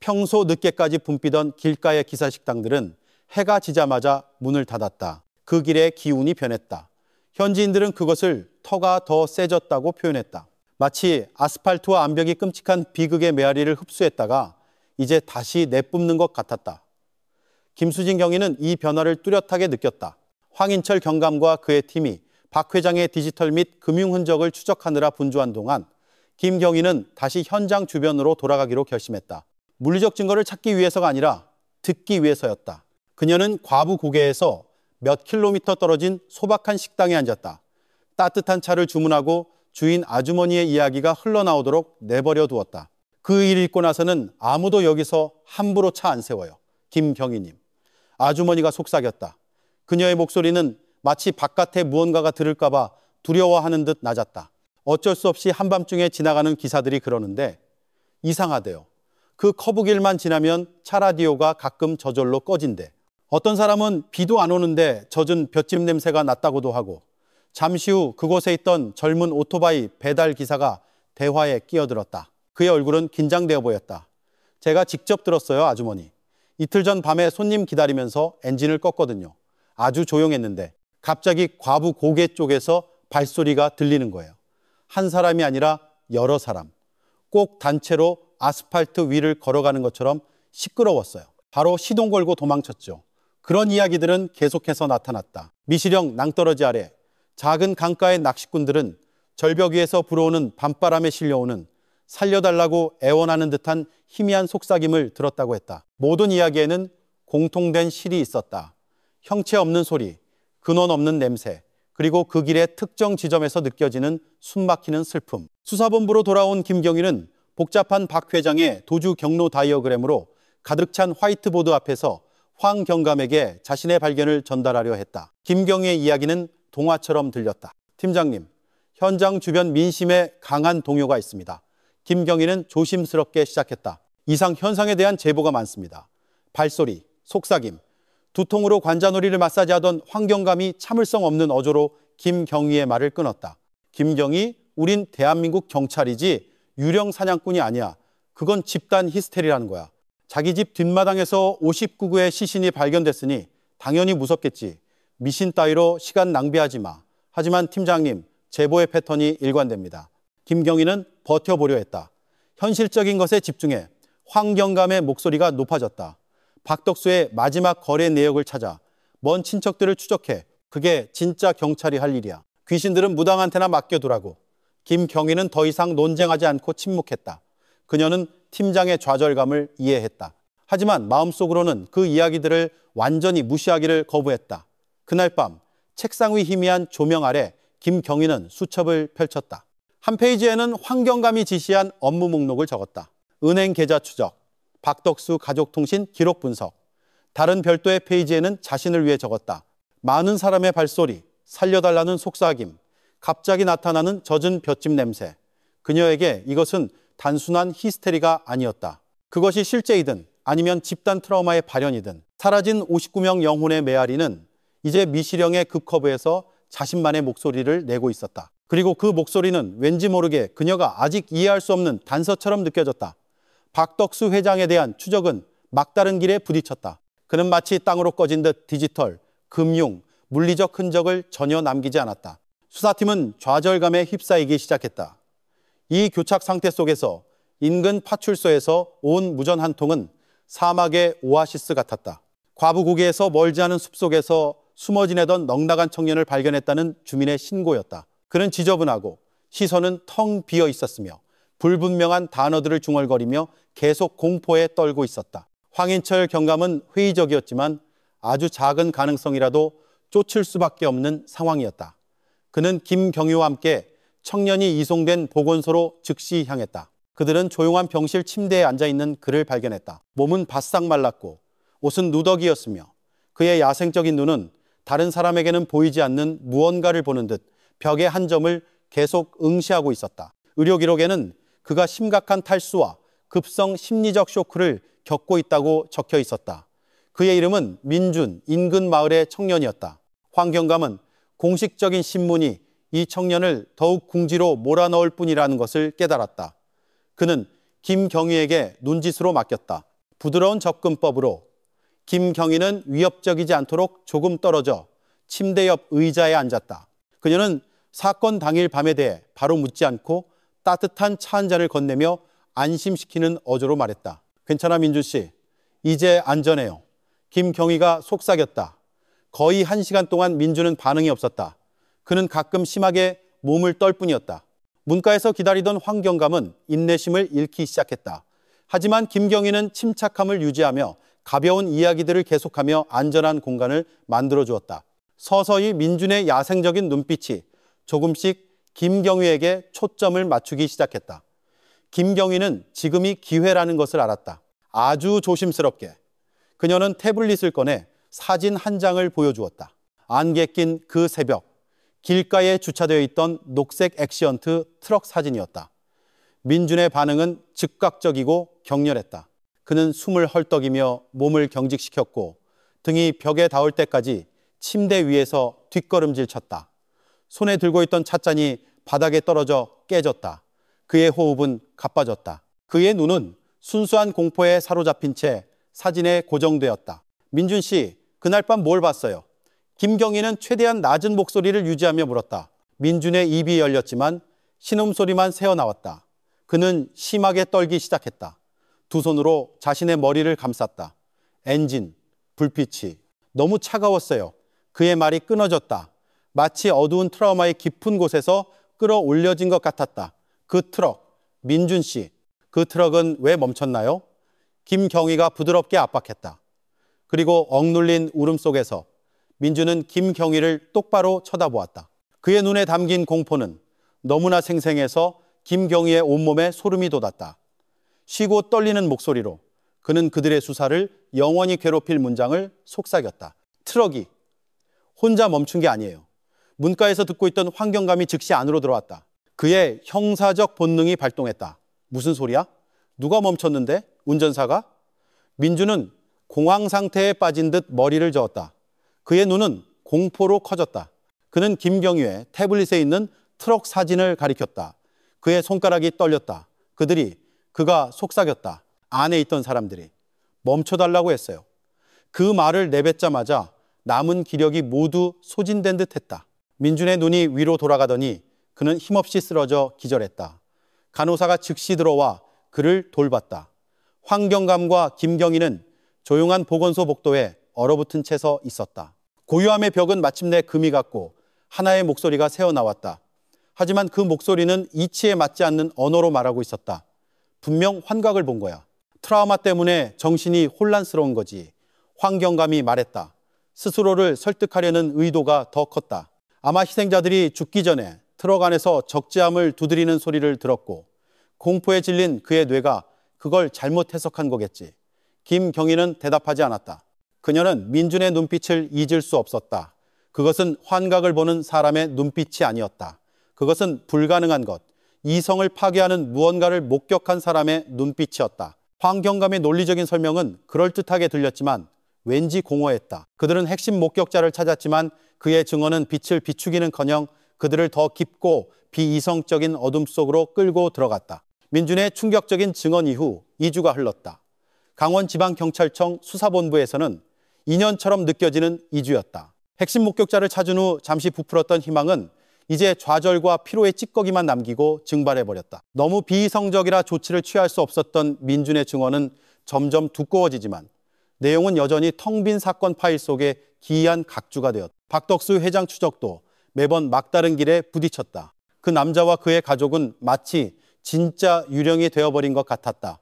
평소 늦게까지 붐비던 길가의 기사식당들은 해가 지자마자 문을 닫았다. 그 길의 기운이 변했다. 현지인들은 그것을 터가 더 세졌다고 표현했다. 마치 아스팔트와 암벽이 끔찍한 비극의 메아리를 흡수했다가 이제 다시 내뿜는 것 같았다. 김수진 경위는 이 변화를 뚜렷하게 느꼈다. 황인철 경감과 그의 팀이 박 회장의 디지털 및 금융 흔적을 추적하느라 분주한 동안 김 경위는 다시 현장 주변으로 돌아가기로 결심했다. 물리적 증거를 찾기 위해서가 아니라 듣기 위해서였다. 그녀는 과부 고개에서 몇 킬로미터 떨어진 소박한 식당에 앉았다. 따뜻한 차를 주문하고 주인 아주머니의 이야기가 흘러나오도록 내버려 두었다. 그 일 읽고 나서는 아무도 여기서 함부로 차 안 세워요. 김경희님. 아주머니가 속삭였다. 그녀의 목소리는 마치 바깥에 무언가가 들을까 봐 두려워하는 듯 낮았다. 어쩔 수 없이 한밤중에 지나가는 기사들이 그러는데 이상하대요. 그 커브길만 지나면 차 라디오가 가끔 저절로 꺼진대. 어떤 사람은 비도 안 오는데 젖은 볏짚 냄새가 났다고도 하고 잠시 후 그곳에 있던 젊은 오토바이 배달 기사가 대화에 끼어들었다. 그의 얼굴은 긴장되어 보였다. 제가 직접 들었어요, 아주머니. 이틀 전 밤에 손님 기다리면서 엔진을 껐거든요. 아주 조용했는데 갑자기 과부 고개 쪽에서 발소리가 들리는 거예요. 한 사람이 아니라 여러 사람. 꼭 단체로 아스팔트 위를 걸어가는 것처럼 시끄러웠어요. 바로 시동 걸고 도망쳤죠. 그런 이야기들은 계속해서 나타났다. 미시령 낭떠러지 아래 작은 강가의 낚시꾼들은 절벽 위에서 불어오는 밤바람에 실려오는 살려달라고 애원하는 듯한 희미한 속삭임을 들었다고 했다. 모든 이야기에는 공통된 실이 있었다. 형체 없는 소리, 근원 없는 냄새, 그리고 그 길의 특정 지점에서 느껴지는 숨막히는 슬픔. 수사본부로 돌아온 김경희는 복잡한 박 회장의 도주 경로 다이어그램으로 가득 찬 화이트보드 앞에서 황 경감에게 자신의 발견을 전달하려 했다. 김경희의 이야기는 동화처럼 들렸다. 팀장님, 현장 주변 민심에 강한 동요가 있습니다. 김경희는 조심스럽게 시작했다. 이상 현상에 대한 제보가 많습니다. 발소리, 속삭임, 두통으로 관자놀이를 마사지하던 황 경감이 참을성 없는 어조로 김경희의 말을 끊었다. 김경희, 우린 대한민국 경찰이지 유령 사냥꾼이 아니야. 그건 집단 히스테리라는 거야. 자기 집 뒷마당에서 59구의 시신이 발견됐으니 당연히 무섭겠지. 미신 따위로 시간 낭비하지 마. 하지만 팀장님, 제보의 패턴이 일관됩니다. 김경희는 버텨보려 했다. 현실적인 것에 집중해 황 경감의 목소리가 높아졌다. 박덕수의 마지막 거래 내역을 찾아 먼 친척들을 추적해. 그게 진짜 경찰이 할 일이야. 귀신들은 무당한테나 맡겨두라고. 김경희는 더 이상 논쟁하지 않고 침묵했다. 그녀는 팀장의 좌절감을 이해했다. 하지만 마음속으로는 그 이야기들을 완전히 무시하기를 거부했다. 그날 밤 책상 위 희미한 조명 아래 김경희는 수첩을 펼쳤다. 한 페이지에는 황 경감이 지시한 업무 목록을 적었다. 은행 계좌 추적, 박덕수 가족통신 기록 분석. 다른 별도의 페이지에는 자신을 위해 적었다. 많은 사람의 발소리, 살려달라는 속삭임, 갑자기 나타나는 젖은 볏짚 냄새. 그녀에게 이것은 단순한 히스테리가 아니었다. 그것이 실제이든 아니면 집단 트라우마의 발현이든 사라진 59명 영혼의 메아리는 이제 미시령의 급커브에서 자신만의 목소리를 내고 있었다. 그리고 그 목소리는 왠지 모르게 그녀가 아직 이해할 수 없는 단서처럼 느껴졌다. 박덕수 회장에 대한 추적은 막다른 길에 부딪혔다. 그는 마치 땅으로 꺼진 듯 디지털, 금융, 물리적 흔적을 전혀 남기지 않았다. 수사팀은 좌절감에 휩싸이기 시작했다. 이 교착 상태 속에서 인근 파출소에서 온 무전 한 통은 사막의 오아시스 같았다. 과부고개에서 멀지 않은 숲속에서 숨어 지내던 넉나간 청년을 발견했다는 주민의 신고였다. 그는 지저분하고 시선은 텅 비어 있었으며 불분명한 단어들을 중얼거리며 계속 공포에 떨고 있었다. 황인철 경감은 회의적이었지만 아주 작은 가능성이라도 쫓을 수밖에 없는 상황이었다. 그는 김경유와 함께 청년이 이송된 보건소로 즉시 향했다. 그들은 조용한 병실 침대에 앉아있는 그를 발견했다. 몸은 바싹 말랐고 옷은 누더기였으며 그의 야생적인 눈은 다른 사람에게는 보이지 않는 무언가를 보는 듯 벽의 한 점을 계속 응시하고 있었다. 의료 기록에는 그가 심각한 탈수와 급성 심리적 쇼크를 겪고 있다고 적혀 있었다. 그의 이름은 민준, 인근 마을의 청년이었다. 황 경감은 공식적인 신문이 이 청년을 더욱 궁지로 몰아넣을 뿐이라는 것을 깨달았다. 그는 김경희에게 눈짓으로 맡겼다. 부드러운 접근법으로 김경희는 위협적이지 않도록 조금 떨어져 침대 옆 의자에 앉았다. 그녀는 사건 당일 밤에 대해 바로 묻지 않고 따뜻한 차 한 잔을 건네며 안심시키는 어조로 말했다. 괜찮아 민준 씨. 이제 안전해요. 김경희가 속삭였다. 거의 1시간 동안 민준은 반응이 없었다. 그는 가끔 심하게 몸을 떨 뿐이었다. 문가에서 기다리던 황 경감은 인내심을 잃기 시작했다. 하지만 김경희는 침착함을 유지하며 가벼운 이야기들을 계속하며 안전한 공간을 만들어 주었다. 서서히 민준의 야생적인 눈빛이 조금씩 김경희에게 초점을 맞추기 시작했다. 김경희는 지금이 기회라는 것을 알았다. 아주 조심스럽게 그녀는 태블릿을 꺼내 사진 한 장을 보여주었다. 안개 낀 그 새벽, 길가에 주차되어 있던 녹색 엑시언트 트럭 사진이었다. 민준의 반응은 즉각적이고 격렬했다. 그는 숨을 헐떡이며 몸을 경직시켰고 등이 벽에 닿을 때까지 침대 위에서 뒷걸음질 쳤다. 손에 들고 있던 찻잔이 바닥에 떨어져 깨졌다. 그의 호흡은 가빠졌다. 그의 눈은 순수한 공포에 사로잡힌 채 사진에 고정되었다. 민준 씨, 그날 밤 뭘 봤어요? 김경희는 최대한 낮은 목소리를 유지하며 물었다. 민준의 입이 열렸지만 신음소리만 새어나왔다. 그는 심하게 떨기 시작했다. 두 손으로 자신의 머리를 감쌌다. 엔진, 불빛이 너무 차가웠어요. 그의 말이 끊어졌다. 마치 어두운 트라우마의 깊은 곳에서 끌어올려진 것 같았다. 그 트럭, 민준 씨, 그 트럭은 왜 멈췄나요? 김경희가 부드럽게 압박했다. 그리고 억눌린 울음 속에서 민준은 김경희를 똑바로 쳐다보았다. 그의 눈에 담긴 공포는 너무나 생생해서 김경희의 온몸에 소름이 돋았다. 쉬고 떨리는 목소리로 그는 그들의 수사를 영원히 괴롭힐 문장을 속삭였다. 트럭이 혼자 멈춘 게 아니에요. 문가에서 듣고 있던 황 경감이 즉시 안으로 들어왔다. 그의 형사적 본능이 발동했다. 무슨 소리야? 누가 멈췄는데? 운전사가? 민준은 공황 상태에 빠진 듯 머리를 저었다. 그의 눈은 공포로 커졌다. 그는 김경희의 태블릿에 있는 트럭 사진을 가리켰다. 그의 손가락이 떨렸다. 그가 속삭였다. 안에 있던 사람들이 멈춰달라고 했어요. 그 말을 내뱉자마자 남은 기력이 모두 소진된 듯 했다. 민준의 눈이 위로 돌아가더니 그는 힘없이 쓰러져 기절했다. 간호사가 즉시 들어와 그를 돌봤다. 황 경감과 김경희는 조용한 보건소 복도에 얼어붙은 채 서 있었다. 고요함의 벽은 마침내 금이 갔고 하나의 목소리가 새어나왔다. 하지만 그 목소리는 이치에 맞지 않는 언어로 말하고 있었다. 분명 환각을 본 거야. 트라우마 때문에 정신이 혼란스러운 거지. 황 경감이 말했다. 스스로를 설득하려는 의도가 더 컸다. 아마 희생자들이 죽기 전에 트럭 안에서 적재함을 두드리는 소리를 들었고 공포에 질린 그의 뇌가 그걸 잘못 해석한 거겠지. 김경희는 대답하지 않았다. 그녀는 민준의 눈빛을 잊을 수 없었다. 그것은 환각을 보는 사람의 눈빛이 아니었다. 그것은 불가능한 것, 이성을 파괴하는 무언가를 목격한 사람의 눈빛이었다. 황경감의 논리적인 설명은 그럴듯하게 들렸지만 왠지 공허했다. 그들은 핵심 목격자를 찾았지만 그의 증언은 빛을 비추기는커녕 그들을 더 깊고 비이성적인 어둠 속으로 끌고 들어갔다. 민준의 충격적인 증언 이후 2주가 흘렀다. 강원지방경찰청 수사본부에서는 2년처럼 느껴지는 2주였다. 핵심 목격자를 찾은 후 잠시 부풀었던 희망은 이제 좌절과 피로의 찌꺼기만 남기고 증발해버렸다. 너무 비이성적이라 조치를 취할 수 없었던 민준의 증언은 점점 두꺼워지지만 내용은 여전히 텅 빈 사건 파일 속에 기이한 각주가 되었다. 박덕수 회장 추적도 매번 막다른 길에 부딪혔다. 그 남자와 그의 가족은 마치 진짜 유령이 되어버린 것 같았다.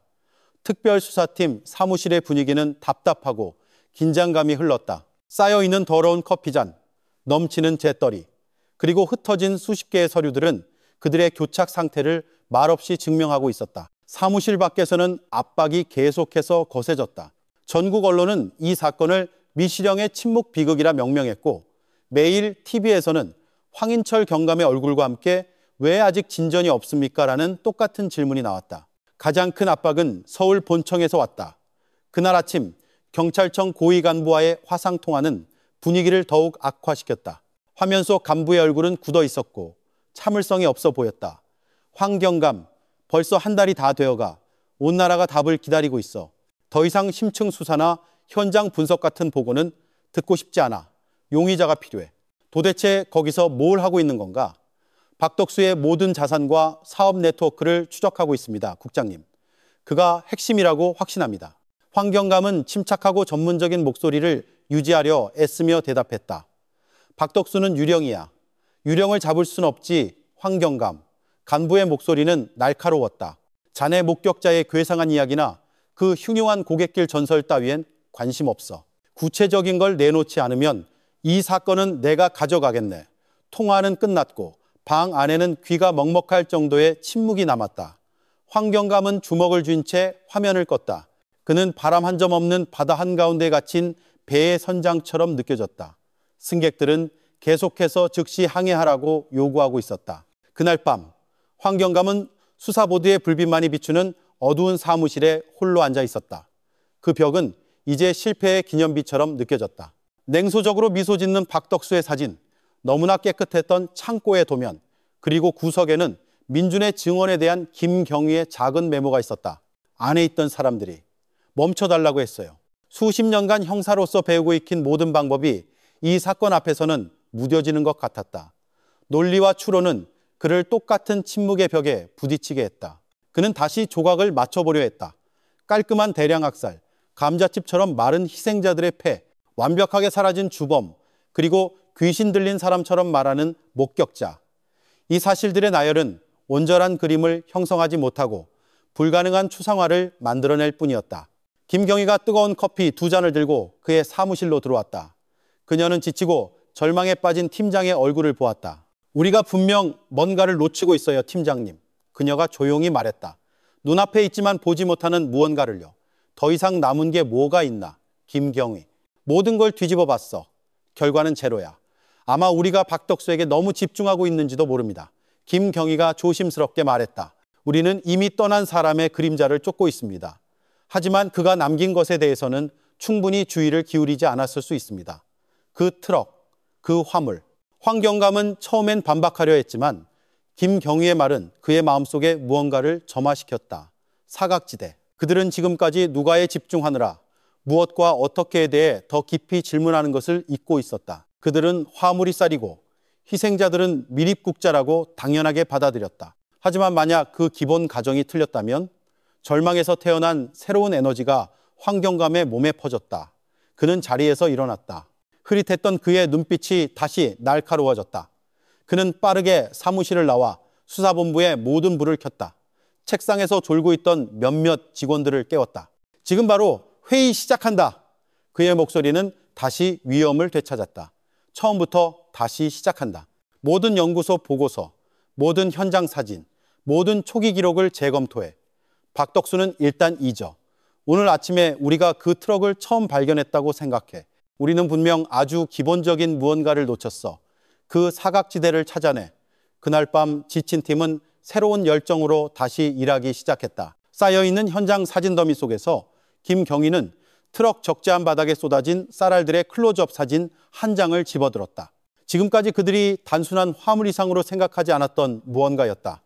특별수사팀 사무실의 분위기는 답답하고 긴장감이 흘렀다. 쌓여있는 더러운 커피잔, 넘치는 재떨이, 그리고 흩어진 수십 개의 서류들은 그들의 교착 상태를 말없이 증명하고 있었다. 사무실 밖에서는 압박이 계속해서 거세졌다. 전국 언론은 이 사건을 미시령의 침묵 비극이라 명명했고 매일 TV에서는 황인철 경감의 얼굴과 함께 왜 아직 진전이 없습니까? 라는 똑같은 질문이 나왔다. 가장 큰 압박은 서울 본청에서 왔다. 그날 아침 경찰청 고위 간부와의 화상통화는 분위기를 더욱 악화시켰다. 화면 속 간부의 얼굴은 굳어 있었고 참을성이 없어 보였다. 황경감, 벌써 한 달이 다 되어가 온 나라가 답을 기다리고 있어. 더 이상 심층 수사나 현장 분석 같은 보고는 듣고 싶지 않아. 용의자가 필요해. 도대체 거기서 뭘 하고 있는 건가? 박덕수의 모든 자산과 사업 네트워크를 추적하고 있습니다. 국장님. 그가 핵심이라고 확신합니다. 황경감은 침착하고 전문적인 목소리를 유지하려 애쓰며 대답했다. 박덕수는 유령이야. 유령을 잡을 순 없지. 황경감. 간부의 목소리는 날카로웠다. 자네 목격자의 괴상한 이야기나 그 흉흉한 고갯길 전설 따위엔 관심 없어. 구체적인 걸 내놓지 않으면 이 사건은 내가 가져가겠네. 통화는 끝났고 방 안에는 귀가 먹먹할 정도의 침묵이 남았다. 황경감은 주먹을 쥔 채 화면을 껐다. 그는 바람 한 점 없는 바다 한가운데 갇힌 배의 선장처럼 느껴졌다. 승객들은 계속해서 즉시 항해하라고 요구하고 있었다. 그날 밤 황경감은 수사보드의 불빛만이 비추는 어두운 사무실에 홀로 앉아 있었다. 그 벽은 이제 실패의 기념비처럼 느껴졌다. 냉소적으로 미소 짓는 박덕수의 사진, 너무나 깨끗했던 창고의 도면, 그리고 구석에는 민준의 증언에 대한 김경희의 작은 메모가 있었다. 안에 있던 사람들이 멈춰달라고 했어요. 수십 년간 형사로서 배우고 익힌 모든 방법이 이 사건 앞에서는 무뎌지는 것 같았다. 논리와 추론은 그를 똑같은 침묵의 벽에 부딪히게 했다. 그는 다시 조각을 맞춰보려 했다. 깔끔한 대량학살, 감자칩처럼 마른 희생자들의 폐, 완벽하게 사라진 주범, 그리고 귀신 들린 사람처럼 말하는 목격자. 이 사실들의 나열은 온전한 그림을 형성하지 못하고 불가능한 추상화를 만들어낼 뿐이었다. 김경희가 뜨거운 커피 2잔을 들고 그의 사무실로 들어왔다. 그녀는 지치고 절망에 빠진 팀장의 얼굴을 보았다. 우리가 분명 뭔가를 놓치고 있어요, 팀장님. 그녀가 조용히 말했다. 눈앞에 있지만 보지 못하는 무언가를요. 더 이상 남은 게 뭐가 있나? 김경희. 모든 걸 뒤집어 봤어. 결과는 제로야. 아마 우리가 박덕수에게 너무 집중하고 있는지도 모릅니다. 김경희가 조심스럽게 말했다. 우리는 이미 떠난 사람의 그림자를 쫓고 있습니다. 하지만 그가 남긴 것에 대해서는 충분히 주의를 기울이지 않았을 수 있습니다. 그 트럭, 그 화물. 황경감은 처음엔 반박하려 했지만 김경희의 말은 그의 마음속에 무언가를 점화시켰다. 사각지대. 그들은 지금까지 누가에 집중하느라 무엇과 어떻게에 대해 더 깊이 질문하는 것을 잊고 있었다. 그들은 화물이 쌀이고 희생자들은 미립국자라고 당연하게 받아들였다. 하지만 만약 그 기본 가정이 틀렸다면 절망에서 태어난 새로운 에너지가 황경감의 몸에 퍼졌다. 그는 자리에서 일어났다. 흐릿했던 그의 눈빛이 다시 날카로워졌다. 그는 빠르게 사무실을 나와 수사본부의 모든 불을 켰다. 책상에서 졸고 있던 몇몇 직원들을 깨웠다. 지금 바로 회의 시작한다. 그의 목소리는 다시 위엄을 되찾았다. 처음부터 다시 시작한다. 모든 연구소 보고서, 모든 현장 사진, 모든 초기 기록을 재검토해. 박덕수는 일단 잊어. 오늘 아침에 우리가 그 트럭을 처음 발견했다고 생각해. 우리는 분명 아주 기본적인 무언가를 놓쳤어. 그 사각지대를 찾아내. 그날 밤 지친 팀은 새로운 열정으로 다시 일하기 시작했다. 쌓여있는 현장 사진 더미 속에서 김경희는 트럭 적재함 바닥에 쏟아진 쌀알들의 클로즈업 사진 한 장을 집어들었다. 지금까지 그들이 단순한 화물 이상으로 생각하지 않았던 무언가였다.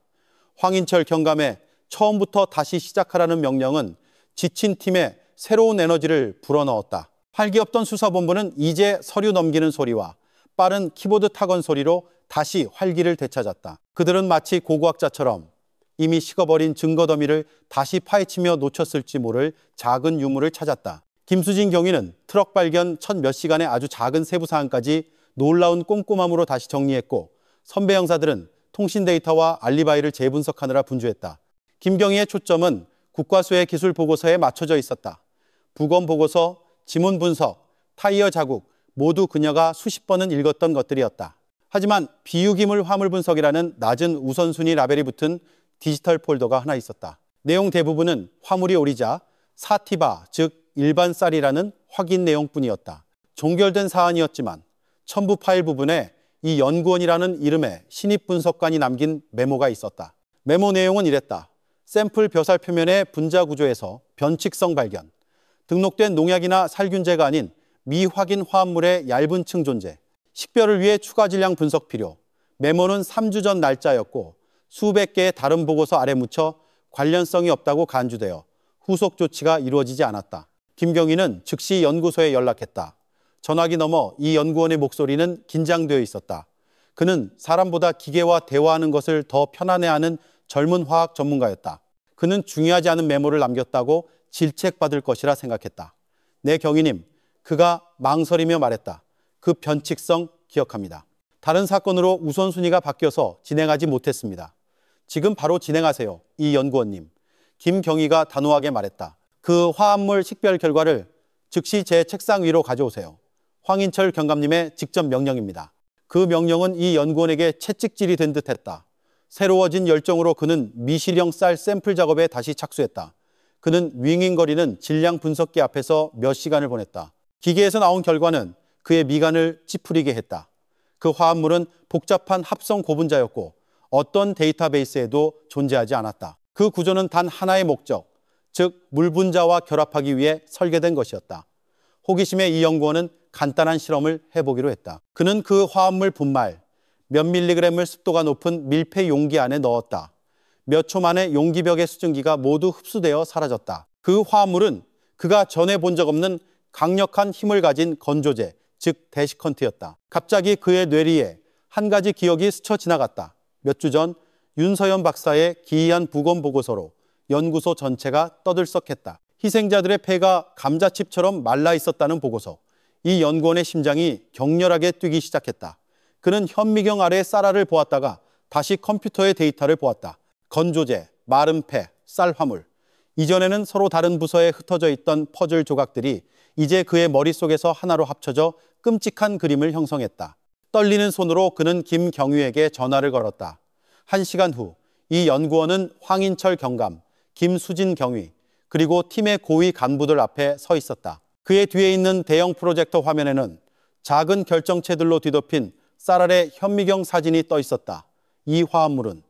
황인철 경감의 처음부터 다시 시작하라는 명령은 지친 팀에 새로운 에너지를 불어넣었다. 활기 없던 수사본부는 이제 서류 넘기는 소리와 빠른 키보드 타건 소리로 다시 활기를 되찾았다. 그들은 마치 고고학자처럼 이미 식어버린 증거 더미를 다시 파헤치며 놓쳤을지 모를 작은 유물을 찾았다. 김수진 경위는 트럭 발견 첫 몇 시간의 아주 작은 세부 사항까지 놀라운 꼼꼼함으로 다시 정리했고, 선배 형사들은 통신 데이터와 알리바이를 재분석하느라 분주했다. 김경희의 초점은 국과수의 기술 보고서에 맞춰져 있었다. 부검 보고서, 지문 분석, 타이어 자국 모두 그녀가 수십 번은 읽었던 것들이었다. 하지만 비유기물 화물 분석이라는 낮은 우선순위 라벨이 붙은 디지털 폴더가 하나 있었다. 내용 대부분은 화물이 오리자 사티바, 즉 일반 쌀이라는 확인 내용뿐이었다. 종결된 사안이었지만 첨부 파일 부분에 이 연구원이라는 이름의 신입 분석관이 남긴 메모가 있었다. 메모 내용은 이랬다. 샘플 벼살 표면의 분자 구조에서 변칙성 발견, 등록된 농약이나 살균제가 아닌 미확인 화합물의 얇은 층 존재, 식별을 위해 추가 질량 분석 필요. 메모는 3주 전 날짜였고 수백 개의 다른 보고서 아래 묻혀 관련성이 없다고 간주되어 후속 조치가 이루어지지 않았다. 김경희는 즉시 연구소에 연락했다. 전화기 너머 이 연구원의 목소리는 긴장되어 있었다. 그는 사람보다 기계와 대화하는 것을 더 편안해하는 젊은 화학 전문가였다. 그는 중요하지 않은 메모를 남겼다고 질책받을 것이라 생각했다. 네, 경위님, 그가 망설이며 말했다. 그 변칙성 기억합니다. 다른 사건으로 우선순위가 바뀌어서 진행하지 못했습니다. 지금 바로 진행하세요, 이 연구원님. 김경희가 단호하게 말했다. 그 화합물 식별 결과를 즉시 제 책상 위로 가져오세요. 황인철 경감님의 직접 명령입니다. 그 명령은 이 연구원에게 채찍질이 된 듯했다. 새로워진 열정으로 그는 미실형 쌀 샘플 작업에 다시 착수했다. 그는 윙윙거리는 질량 분석기 앞에서 몇 시간을 보냈다. 기계에서 나온 결과는 그의 미간을 찌푸리게 했다. 그 화합물은 복잡한 합성 고분자였고 어떤 데이터베이스에도 존재하지 않았다. 그 구조는 단 하나의 목적, 즉 물 분자와 결합하기 위해 설계된 것이었다. 호기심의 이 연구원은 간단한 실험을 해보기로 했다. 그는 그 화합물 분말, 몇 밀리그램을 습도가 높은 밀폐 용기 안에 넣었다. 몇 초 만에 용기벽의 수증기가 모두 흡수되어 사라졌다. 그 화합물은 그가 전에 본 적 없는 강력한 힘을 가진 건조제, 즉 데시컨트였다. 갑자기 그의 뇌리에 한 가지 기억이 스쳐 지나갔다. 몇 주 전 윤서연 박사의 기이한 부검 보고서로 연구소 전체가 떠들썩했다. 희생자들의 폐가 감자칩처럼 말라 있었다는 보고서. 이 연구원의 심장이 격렬하게 뛰기 시작했다. 그는 현미경 아래 쌀알을 보았다가 다시 컴퓨터의 데이터를 보았다. 건조제, 마른 폐, 쌀 화물. 이전에는 서로 다른 부서에 흩어져 있던 퍼즐 조각들이 이제 그의 머릿속에서 하나로 합쳐져 끔찍한 그림을 형성했다. 떨리는 손으로 그는 김경희에게 전화를 걸었다. 1시간 후 이 연구원은 황인철 경감, 김수진 경위, 그리고 팀의 고위 간부들 앞에 서 있었다. 그의 뒤에 있는 대형 프로젝터 화면에는 작은 결정체들로 뒤덮인 쌀알의 현미경 사진이 떠 있었다. 이 화합물은,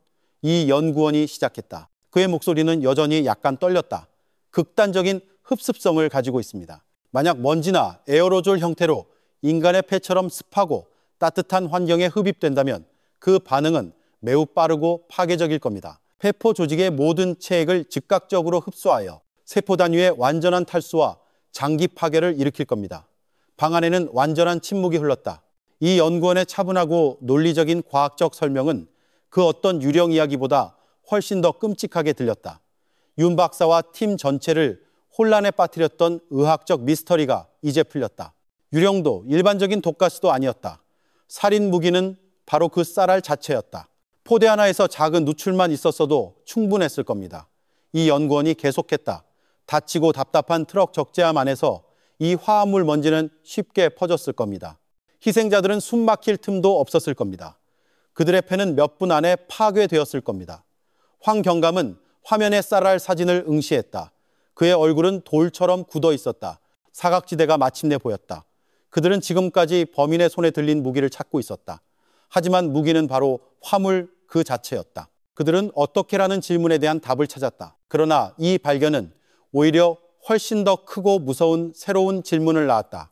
이 연구원이 시작했다. 그의 목소리는 여전히 약간 떨렸다. 극단적인 흡습성을 가지고 있습니다. 만약 먼지나 에어로졸 형태로 인간의 폐처럼 습하고 따뜻한 환경에 흡입된다면 그 반응은 매우 빠르고 파괴적일 겁니다. 회포 조직의 모든 체액을 즉각적으로 흡수하여 세포 단위의 완전한 탈수와 장기 파괴를 일으킬 겁니다. 방 안에는 완전한 침묵이 흘렀다. 이 연구원의 차분하고 논리적인 과학적 설명은 그 어떤 유령 이야기보다 훨씬 더 끔찍하게 들렸다. 윤 박사와 팀 전체를 혼란에 빠뜨렸던 의학적 미스터리가 이제 풀렸다. 유령도 일반적인 독가스도 아니었다. 살인 무기는 바로 그 쌀알 자체였다. 포대 하나에서 작은 누출만 있었어도 충분했을 겁니다. 이 연구원이 계속했다. 다치고 답답한 트럭 적재함 안에서 이 화합물 먼지는 쉽게 퍼졌을 겁니다. 희생자들은 숨 막힐 틈도 없었을 겁니다. 그들의 폐는 몇 분 안에 파괴되었을 겁니다. 황 경감은 화면에 쌀알 사진을 응시했다. 그의 얼굴은 돌처럼 굳어 있었다. 사각지대가 마침내 보였다. 그들은 지금까지 범인의 손에 들린 무기를 찾고 있었다. 하지만 무기는 바로 화물 그 자체였다. 그들은 어떻게라는 질문에 대한 답을 찾았다. 그러나 이 발견은 오히려 훨씬 더 크고 무서운 새로운 질문을 낳았다.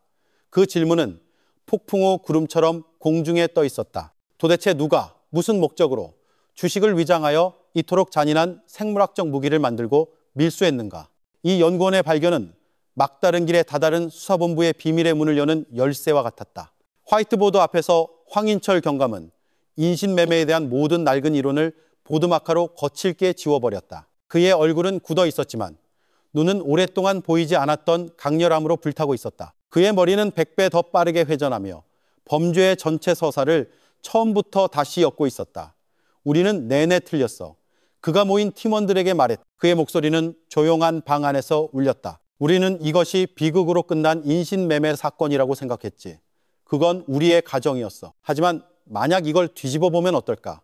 그 질문은 폭풍우 구름처럼 공중에 떠 있었다. 도대체 누가 무슨 목적으로 주식을 위장하여 이토록 잔인한 생물학적 무기를 만들고 밀수했는가? 이 연구원의 발견은 막다른 길에 다다른 수사본부의 비밀의 문을 여는 열쇠와 같았다. 화이트보드 앞에서 황인철 경감은 인신매매에 대한 모든 낡은 이론을 보드마카로 거칠게 지워버렸다. 그의 얼굴은 굳어 있었지만 눈은 오랫동안 보이지 않았던 강렬함으로 불타고 있었다. 그의 머리는 100배 더 빠르게 회전하며 범죄의 전체 서사를 처음부터 다시 엮고 있었다. 우리는 내내 틀렸어. 그가 모인 팀원들에게 말했다. 그의 목소리는 조용한 방 안에서 울렸다. 우리는 이것이 비극으로 끝난 인신매매 사건이라고 생각했지. 그건 우리의 가정이었어. 하지만 만약 이걸 뒤집어 보면 어떨까?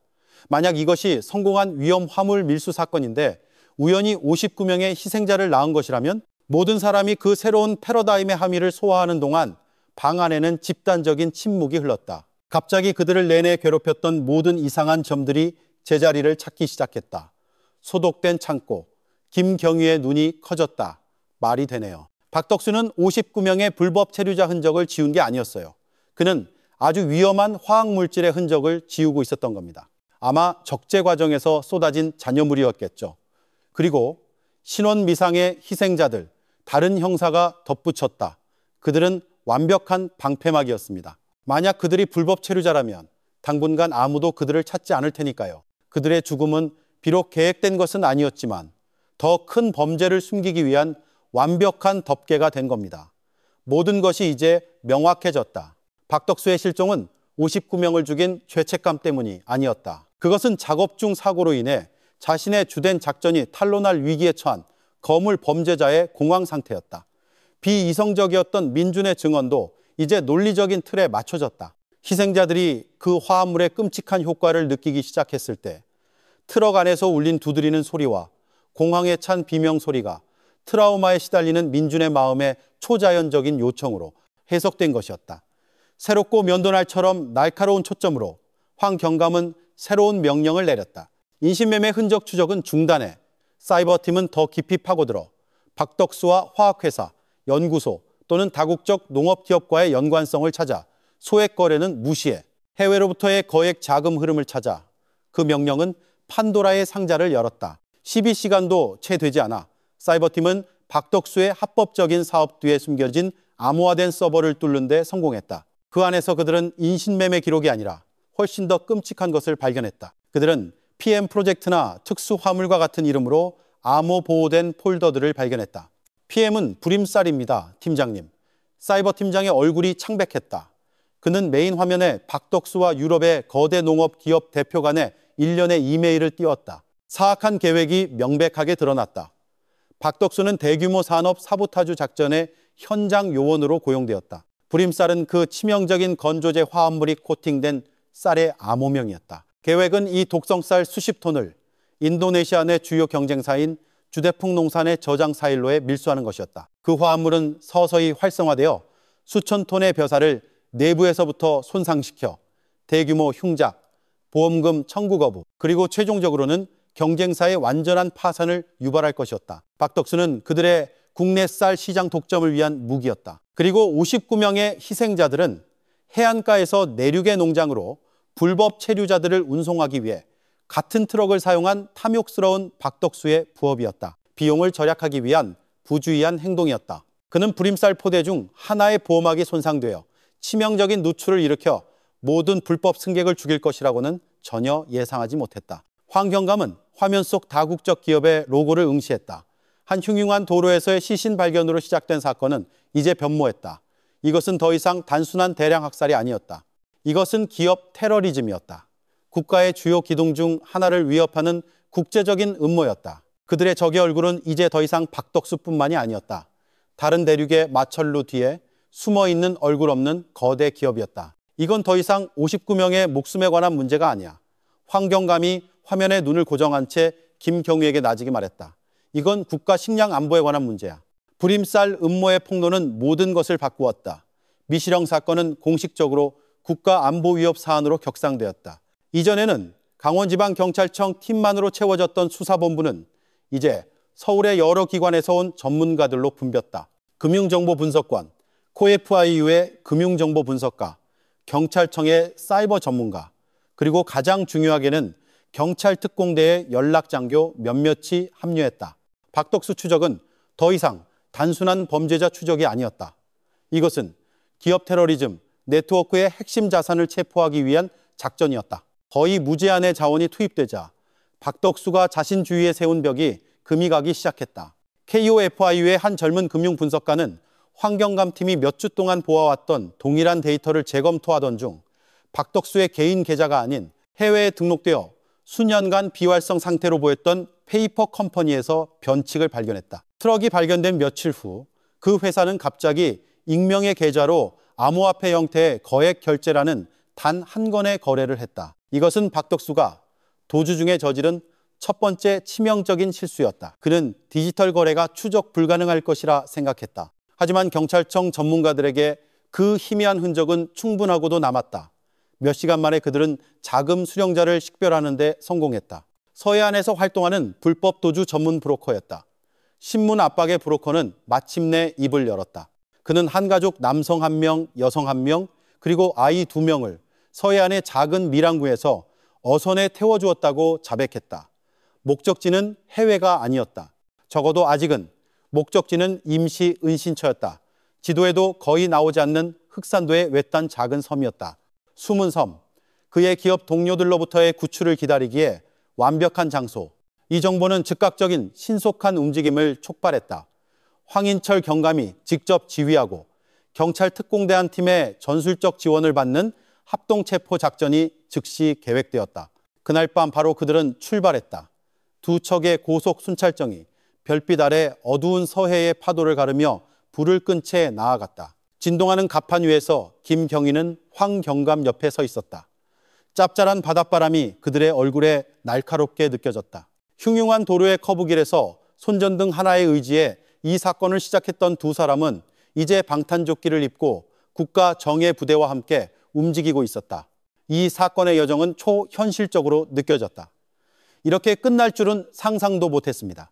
만약 이것이 성공한 위험 화물 밀수 사건인데 우연히 59명의 희생자를 낳은 것이라면 모든 사람이 그 새로운 패러다임의 함의를 소화하는 동안 방 안에는 집단적인 침묵이 흘렀다. 갑자기 그들을 내내 괴롭혔던 모든 이상한 점들이 제자리를 찾기 시작했다. 소독된 창고, 김경희의 눈이 커졌다. 말이 되네요. 박덕수는 59명의 불법 체류자 흔적을 지운 게 아니었어요. 그는 아주 위험한 화학물질의 흔적을 지우고 있었던 겁니다. 아마 적재 과정에서 쏟아진 잔여물이었겠죠. 그리고 신원미상의 희생자들, 다른 형사가 덧붙였다. 그들은 완벽한 방패막이었습니다. 만약 그들이 불법 체류자라면 당분간 아무도 그들을 찾지 않을 테니까요. 그들의 죽음은 비록 계획된 것은 아니었지만 더 큰 범죄를 숨기기 위한 완벽한 덮개가 된 겁니다. 모든 것이 이제 명확해졌다. 박덕수의 실종은 59명을 죽인 죄책감 때문이 아니었다. 그것은 작업 중 사고로 인해 자신의 주된 작전이 탄로날 위기에 처한 거물 범죄자의 공황 상태였다. 비이성적이었던 민준의 증언도 이제 논리적인 틀에 맞춰졌다. 희생자들이 그 화합물의 끔찍한 효과를 느끼기 시작했을 때 트럭 안에서 울린 두드리는 소리와 공황에 찬 비명 소리가 트라우마에 시달리는 민준의 마음의 초자연적인 요청으로 해석된 것이었다. 새롭고 면도날처럼 날카로운 초점으로 황 경감은 새로운 명령을 내렸다. 인신매매 흔적 추적은 중단해 사이버팀은 더 깊이 파고들어 박덕수와 화학회사, 연구소 또는 다국적 농업기업과의 연관성을 찾아 소액 거래는 무시해 해외로부터의 거액 자금 흐름을 찾아 그 명령은 판도라의 상자를 열었다. 12시간도 채 되지 않아 사이버팀은 박덕수의 합법적인 사업 뒤에 숨겨진 암호화된 서버를 뚫는 데 성공했다. 그 안에서 그들은 인신매매 기록이 아니라 훨씬 더 끔찍한 것을 발견했다. 그들은 PM 프로젝트나 특수화물과 같은 이름으로 암호 보호된 폴더들을 발견했다. PM은 불임살입니다, 팀장님. 사이버 팀장의 얼굴이 창백했다. 그는 메인 화면에 박덕수와 유럽의 거대 농업 기업 대표 간의 일련의 이메일을 띄웠다. 사악한 계획이 명백하게 드러났다. 박덕수는 대규모 산업 사보타주 작전의 현장 요원으로 고용되었다. 불임쌀은 그 치명적인 건조제 화합물이 코팅된 쌀의 암호명이었다. 계획은 이 독성쌀 수십 톤을 인도네시아 내 주요 경쟁사인 주대풍 농산의 저장 사일로에 밀수하는 것이었다. 그 화합물은 서서히 활성화되어 수천 톤의 벼슬을 내부에서부터 손상시켜 대규모 흉작, 보험금 청구 거부, 그리고 최종적으로는 경쟁사의 완전한 파산을 유발할 것이었다. 박덕수는 그들의 국내 쌀 시장 독점을 위한 무기였다. 그리고 59명의 희생자들은 해안가에서 내륙의 농장으로 불법 체류자들을 운송하기 위해 같은 트럭을 사용한 탐욕스러운 박덕수의 부업이었다. 비용을 절약하기 위한 부주의한 행동이었다. 그는 불임쌀 포대 중 하나의 보호막이 손상되어 치명적인 누출을 일으켜 모든 불법 승객을 죽일 것이라고는 전혀 예상하지 못했다. 황 경감은 화면 속 다국적 기업의 로고를 응시했다. 한 흉흉한 도로에서의 시신 발견으로 시작된 사건은 이제 변모했다. 이것은 더 이상 단순한 대량 학살이 아니었다. 이것은 기업 테러리즘이었다. 국가의 주요 기둥 중 하나를 위협하는 국제적인 음모였다. 그들의 적의 얼굴은 이제 더 이상 박덕수뿐만이 아니었다. 다른 대륙의 마천루 뒤에 숨어있는 얼굴 없는 거대 기업이었다. 이건 더 이상 59명의 목숨에 관한 문제가 아니야. 황 경감이 화면에 눈을 고정한 채 김경희에게 나지기 말했다. 이건 국가 식량 안보에 관한 문제야. 불임쌀 음모의 폭로는 모든 것을 바꾸었다. 미시령 사건은 공식적으로 국가 안보 위협 사안으로 격상되었다. 이전에는 강원지방경찰청 팀만으로 채워졌던 수사본부는 이제 서울의 여러 기관에서 온 전문가들로 붐볐다. 금융정보분석관, 코에프아이유의 금융정보분석가, 경찰청의 사이버 전문가, 그리고 가장 중요하게는 경찰특공대의 연락장교 몇몇이 합류했다. 박덕수 추적은 더 이상 단순한 범죄자 추적이 아니었다. 이것은 기업 테러리즘, 네트워크의 핵심 자산을 체포하기 위한 작전이었다. 거의 무제한의 자원이 투입되자 박덕수가 자신 주위에 세운 벽이 금이 가기 시작했다. KOFIU의 한 젊은 금융분석가는 환경감팀이 몇 주 동안 보아왔던 동일한 데이터를 재검토하던 중 박덕수의 개인 계좌가 아닌 해외에 등록되어 수년간 비활성 상태로 보였던 페이퍼 컴퍼니에서 변칙을 발견했다. 트럭이 발견된 며칠 후 그 회사는 갑자기 익명의 계좌로 암호화폐 형태의 거액 결제라는 단 한 건의 거래를 했다. 이것은 박덕수가 도주 중에 저지른 첫 번째 치명적인 실수였다. 그는 디지털 거래가 추적 불가능할 것이라 생각했다. 하지만 경찰청 전문가들에게 그 희미한 흔적은 충분하고도 남았다. 몇 시간 만에 그들은 자금 수령자를 식별하는 데 성공했다. 서해안에서 활동하는 불법 도주 전문 브로커였다. 신문 압박의 브로커는 마침내 입을 열었다. 그는 한 가족 남성 1명, 여성 1명, 그리고 아이 2명을 서해안의 작은 밀항구에서 어선에 태워주었다고 자백했다. 목적지는 해외가 아니었다. 적어도 아직은 목적지는 임시 은신처였다. 지도에도 거의 나오지 않는 흑산도의 외딴 작은 섬이었다. 숨은 섬, 그의 기업 동료들로부터의 구출을 기다리기에 완벽한 장소. 이 정보는 즉각적인 신속한 움직임을 촉발했다. 황인철 경감이 직접 지휘하고 경찰 특공대 한 팀의 전술적 지원을 받는 합동체포 작전이 즉시 계획되었다. 그날 밤 바로 그들은 출발했다. 두 척의 고속 순찰정이 별빛 아래 어두운 서해의 파도를 가르며 불을 끈 채 나아갔다. 진동하는 갑판 위에서 김경희는 황 경감 옆에 서 있었다. 짭짤한 바닷바람이 그들의 얼굴에 날카롭게 느껴졌다. 흉흉한 도로의 커브길에서 손전등 하나의 의지에 이 사건을 시작했던 두 사람은 이제 방탄조끼를 입고 국가 정예 부대와 함께 움직이고 있었다. 이 사건의 여정은 초현실적으로 느껴졌다. 이렇게 끝날 줄은 상상도 못했습니다.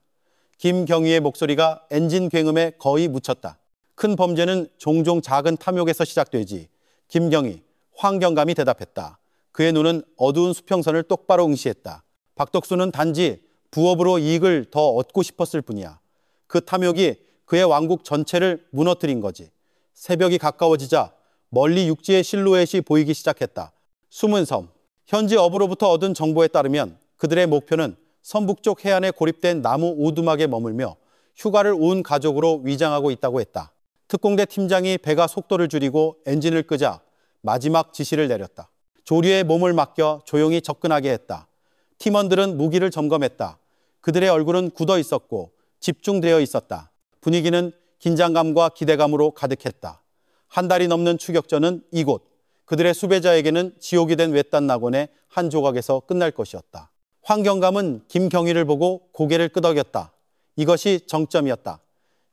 김경희의 목소리가 엔진 굉음에 거의 묻혔다. 큰 범죄는 종종 작은 탐욕에서 시작되지. 김경희, 황경감이 대답했다. 그의 눈은 어두운 수평선을 똑바로 응시했다. 박덕수는 단지 부업으로 이익을 더 얻고 싶었을 뿐이야. 그 탐욕이 그의 왕국 전체를 무너뜨린 거지. 새벽이 가까워지자 멀리 육지의 실루엣이 보이기 시작했다. 숨은 섬. 현지 어부로부터 얻은 정보에 따르면 그들의 목표는 서북쪽 해안에 고립된 나무 오두막에 머물며 휴가를 온 가족으로 위장하고 있다고 했다. 특공대 팀장이 배가 속도를 줄이고 엔진을 끄자 마지막 지시를 내렸다. 조류에 몸을 맡겨 조용히 접근하게 했다. 팀원들은 무기를 점검했다. 그들의 얼굴은 굳어 있었고 집중되어 있었다. 분위기는 긴장감과 기대감으로 가득했다. 한 달이 넘는 추격전은 이곳, 그들의 수배자에게는 지옥이 된 외딴 낙원의 한 조각에서 끝날 것이었다. 황경감은 김경희를 보고 고개를 끄덕였다. 이것이 정점이었다.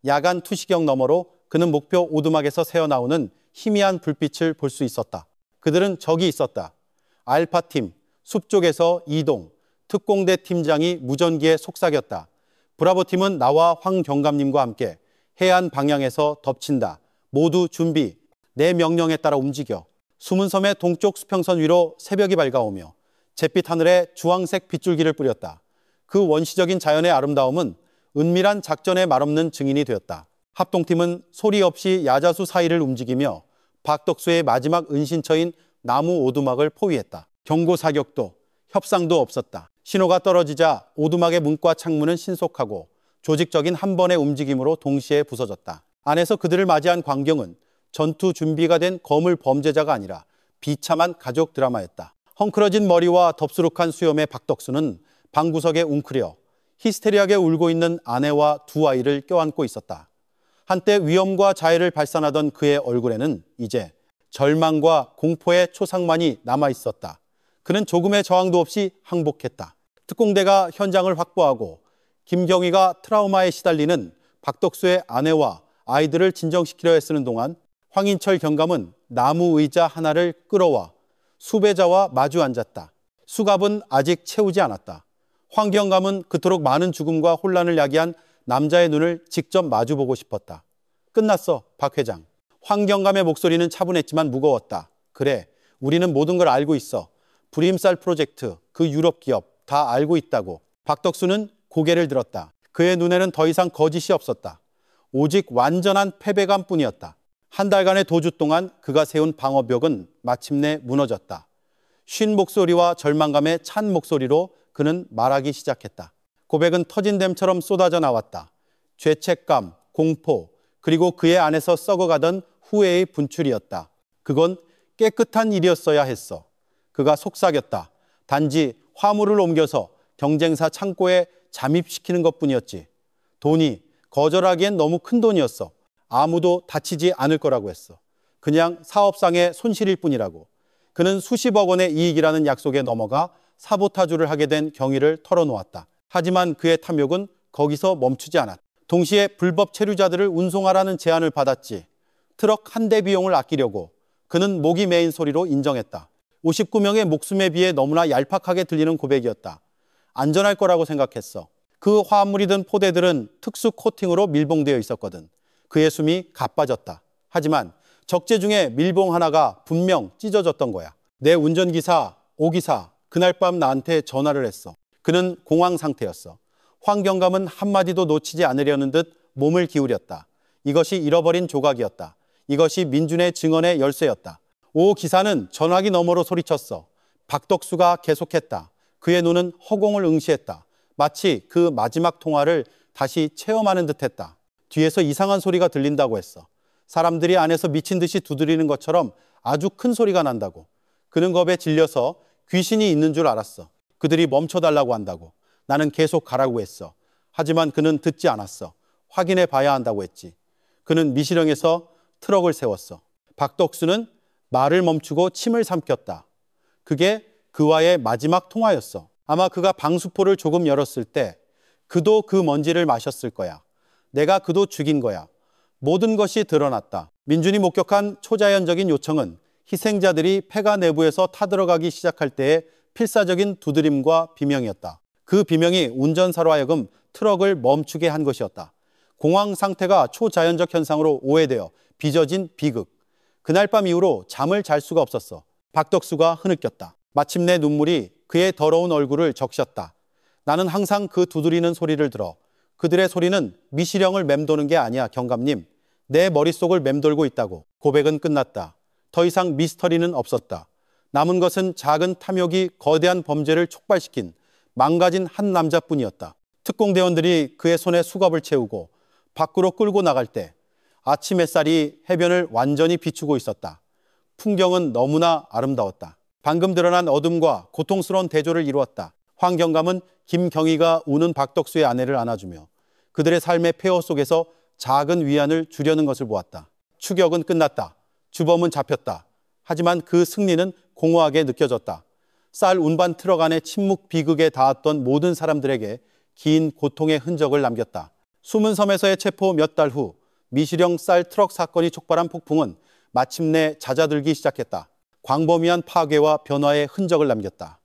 야간 투시경 너머로 그는 목표 오두막에서 새어나오는 희미한 불빛을 볼 수 있었다. 그들은 저기 있었다. 알파팀, 숲쪽에서 이동, 특공대 팀장이 무전기에 속삭였다. 브라보팀은 나와 황경감님과 함께 해안 방향에서 덮친다. 모두 준비. 내 명령에 따라 움직여. 숨은 섬의 동쪽 수평선 위로 새벽이 밝아오며 잿빛 하늘에 주황색 빗줄기를 뿌렸다. 그 원시적인 자연의 아름다움은 은밀한 작전의 말없는 증인이 되었다. 합동팀은 소리 없이 야자수 사이를 움직이며 박덕수의 마지막 은신처인 나무 오두막을 포위했다. 경고 사격도 협상도 없었다. 신호가 떨어지자 오두막의 문과 창문은 신속하고 조직적인 한 번의 움직임으로 동시에 부서졌다. 안에서 그들을 맞이한 광경은 전투 준비가 된 거물 범죄자가 아니라 비참한 가족 드라마였다. 헝클어진 머리와 덥수룩한 수염의 박덕수는 방구석에 웅크려 히스테리하게 울고 있는 아내와 두 아이를 껴안고 있었다. 한때 위엄과 자애를 발산하던 그의 얼굴에는 이제 절망과 공포의 초상만이 남아있었다. 그는 조금의 저항도 없이 항복했다. 특공대가 현장을 확보하고 김경희가 트라우마에 시달리는 박덕수의 아내와 아이들을 진정시키려 애쓰는 동안 황인철 경감은 나무 의자 하나를 끌어와 수배자와 마주 앉았다. 수갑은 아직 채우지 않았다. 황경감은 그토록 많은 죽음과 혼란을 야기한 남자의 눈을 직접 마주보고 싶었다. 끝났어, 박 회장. 황경감의 목소리는 차분했지만 무거웠다. 그래, 우리는 모든 걸 알고 있어. 불임쌀 프로젝트, 그 유럽 기업 다 알고 있다고. 박덕수는 고개를 들었다. 그의 눈에는 더 이상 거짓이 없었다. 오직 완전한 패배감뿐이었다. 한 달간의 도주 동안 그가 세운 방어벽은 마침내 무너졌다. 쉰 목소리와 절망감에 찬 목소리로 그는 말하기 시작했다. 고백은 터진 댐처럼 쏟아져 나왔다. 죄책감, 공포, 그리고 그의 안에서 썩어가던 후회의 분출이었다. 그건 깨끗한 일이었어야 했어. 그가 속삭였다. 단지 화물을 옮겨서 경쟁사 창고에 잠입시키는 것뿐이었지. 돈이 거절하기엔 너무 큰 돈이었어. 아무도 다치지 않을 거라고 했어. 그냥 사업상의 손실일 뿐이라고. 그는 수십억 원의 이익이라는 약속에 넘어가 사보타주를 하게 된 경위를 털어놓았다. 하지만 그의 탐욕은 거기서 멈추지 않았다. 동시에 불법 체류자들을 운송하라는 제안을 받았지. 트럭 한 대 비용을 아끼려고. 그는 목이 메인 소리로 인정했다. 59명의 목숨에 비해 너무나 얄팍하게 들리는 고백이었다. 안전할 거라고 생각했어. 그 화물이 든 포대들은 특수 코팅으로 밀봉되어 있었거든. 그의 숨이 가빠졌다. 하지만 적재 중에 밀봉 하나가 분명 찢어졌던 거야. 내 운전기사, 오기사, 그날 밤 나한테 전화를 했어. 그는 공황 상태였어. 황경감은 한마디도 놓치지 않으려는 듯 몸을 기울였다. 이것이 잃어버린 조각이었다. 이것이 민준의 증언의 열쇠였다. 오 기사는 전화기 너머로 소리쳤어. 박덕수가 계속했다. 그의 눈은 허공을 응시했다. 마치 그 마지막 통화를 다시 체험하는 듯했다. 뒤에서 이상한 소리가 들린다고 했어. 사람들이 안에서 미친 듯이 두드리는 것처럼 아주 큰 소리가 난다고. 그는 겁에 질려서 귀신이 있는 줄 알았어. 그들이 멈춰달라고 한다고. 나는 계속 가라고 했어. 하지만 그는 듣지 않았어. 확인해 봐야 한다고 했지. 그는 미시령에서 트럭을 세웠어. 박덕수는 말을 멈추고 침을 삼켰다. 그게 그와의 마지막 통화였어. 아마 그가 방수포를 조금 열었을 때 그도 그 먼지를 마셨을 거야. 내가 그도 죽인 거야. 모든 것이 드러났다. 민준이 목격한 초자연적인 요청은 희생자들이 폐가 내부에서 타들어가기 시작할 때의 필사적인 두드림과 비명이었다. 그 비명이 운전사로 하여금 트럭을 멈추게 한 것이었다. 공황 상태가 초자연적 현상으로 오해되어 빚어진 비극. 그날 밤 이후로 잠을 잘 수가 없었어. 박덕수가 흐느꼈다. 마침내 눈물이 그의 더러운 얼굴을 적셨다. 나는 항상 그 두드리는 소리를 들어. 그들의 소리는 미시령을 맴도는 게 아니야, 경감님. 내 머릿속을 맴돌고 있다고. 고백은 끝났다. 더 이상 미스터리는 없었다. 남은 것은 작은 탐욕이 거대한 범죄를 촉발시킨 망가진 한 남자뿐이었다. 특공대원들이 그의 손에 수갑을 채우고 밖으로 끌고 나갈 때 아침 햇살이 해변을 완전히 비추고 있었다. 풍경은 너무나 아름다웠다. 방금 드러난 어둠과 고통스러운 대조를 이루었다. 황경감은 김경희가 우는 박덕수의 아내를 안아주며 그들의 삶의 폐허 속에서 작은 위안을 주려는 것을 보았다. 추격은 끝났다. 주범은 잡혔다. 하지만 그 승리는 공허하게 느껴졌다. 쌀 운반 트럭 안에 침묵 비극에 닿았던 모든 사람들에게 긴 고통의 흔적을 남겼다. 숨은 섬에서의 체포 몇 달 후 미시령 쌀 트럭 사건이 촉발한 폭풍은 마침내 잦아들기 시작했다. 광범위한 파괴와 변화의 흔적을 남겼다.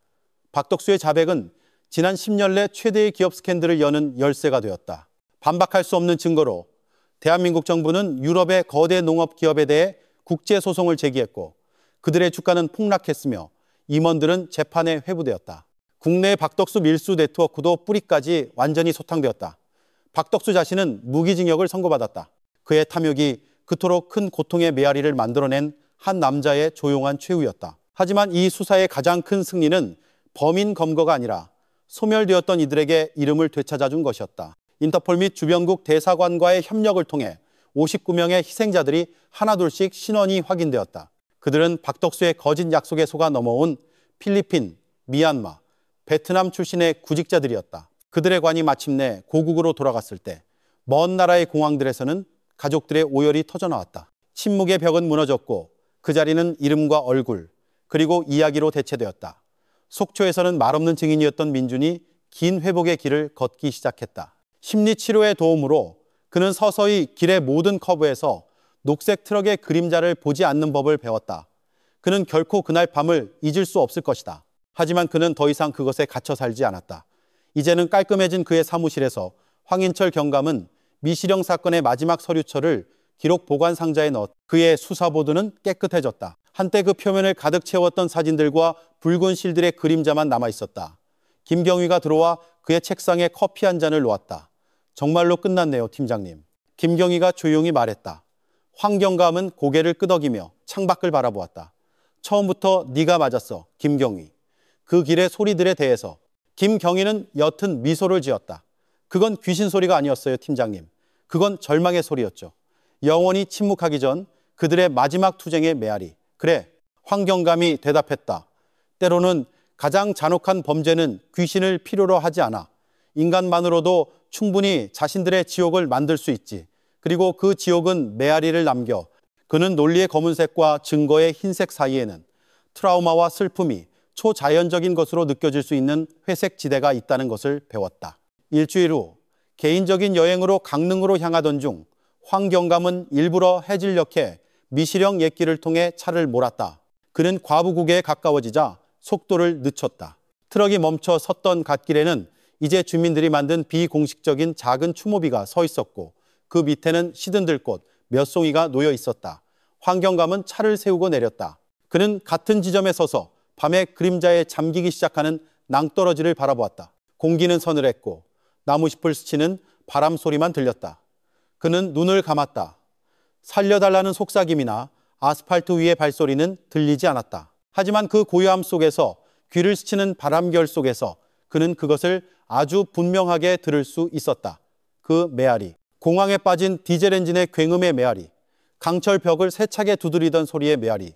박덕수의 자백은 지난 10년 내 최대의 기업 스캔들을 여는 열쇠가 되었다. 반박할 수 없는 증거로 대한민국 정부는 유럽의 거대 농업 기업에 대해 국제소송을 제기했고 그들의 주가는 폭락했으며 임원들은 재판에 회부되었다. 국내 박덕수 밀수 네트워크도 뿌리까지 완전히 소탕되었다. 박덕수 자신은 무기징역을 선고받았다. 그의 탐욕이 그토록 큰 고통의 메아리를 만들어낸 한 남자의 조용한 최후였다. 하지만 이 수사의 가장 큰 승리는 범인 검거가 아니라 소멸되었던 이들에게 이름을 되찾아준 것이었다. 인터폴 및 주변국 대사관과의 협력을 통해 59명의 희생자들이 하나둘씩 신원이 확인되었다. 그들은 박덕수의 거짓 약속에 속아 넘어온 필리핀, 미얀마, 베트남 출신의 구직자들이었다. 그들의 관이 마침내 고국으로 돌아갔을 때 먼 나라의 공항들에서는 가족들의 오열이 터져나왔다. 침묵의 벽은 무너졌고 그 자리는 이름과 얼굴 그리고 이야기로 대체되었다. 속초에서는 말없는 증인이었던 민준이 긴 회복의 길을 걷기 시작했다. 심리치료의 도움으로 그는 서서히 길의 모든 커브에서 녹색 트럭의 그림자를 보지 않는 법을 배웠다. 그는 결코 그날 밤을 잊을 수 없을 것이다. 하지만 그는 더 이상 그것에 갇혀 살지 않았다. 이제는 깔끔해진 그의 사무실에서 황인철 경감은 미시령 사건의 마지막 서류처를 기록 보관 상자에 넣었다. 그의 수사보드는 깨끗해졌다. 한때 그 표면을 가득 채웠던 사진들과 붉은 실들의 그림자만 남아있었다. 김경위가 들어와 그의 책상에 커피 한 잔을 놓았다. 정말로 끝났네요, 팀장님. 김경위가 조용히 말했다. 황 경감은 고개를 끄덕이며 창밖을 바라보았다. 처음부터 네가 맞았어, 김경위. 그 길의 소리들에 대해서 김경위는 옅은 미소를 지었다. 그건 귀신 소리가 아니었어요, 팀장님. 그건 절망의 소리였죠. 영원히 침묵하기 전 그들의 마지막 투쟁의 메아리. 그래, 황 경감이 대답했다. 때로는 가장 잔혹한 범죄는 귀신을 필요로 하지 않아. 인간만으로도 충분히 자신들의 지옥을 만들 수 있지. 그리고 그 지옥은 메아리를 남겨. 그는 논리의 검은색과 증거의 흰색 사이에는 트라우마와 슬픔이 초자연적인 것으로 느껴질 수 있는 회색 지대가 있다는 것을 배웠다. 일주일 후 개인적인 여행으로 강릉으로 향하던 중 황 경감은 일부러 해질녘에 미시령 옛길을 통해 차를 몰았다. 그는 과부국에 가까워지자 속도를 늦췄다. 트럭이 멈춰 섰던 갓길에는 이제 주민들이 만든 비공식적인 작은 추모비가 서 있었고 그 밑에는 시든 들꽃 몇 송이가 놓여 있었다. 황 경감은 차를 세우고 내렸다. 그는 같은 지점에 서서 밤의 그림자에 잠기기 시작하는 낭떠러지를 바라보았다. 공기는 서늘했고 나무잎을 스치는 바람 소리만 들렸다. 그는 눈을 감았다. 살려달라는 속삭임이나 아스팔트 위의 발소리는 들리지 않았다. 하지만 그 고요함 속에서 귀를 스치는 바람결 속에서 그는 그것을 아주 분명하게 들을 수 있었다. 그 메아리, 공황에 빠진 디젤 엔진의 굉음의 메아리, 강철 벽을 세차게 두드리던 소리의 메아리,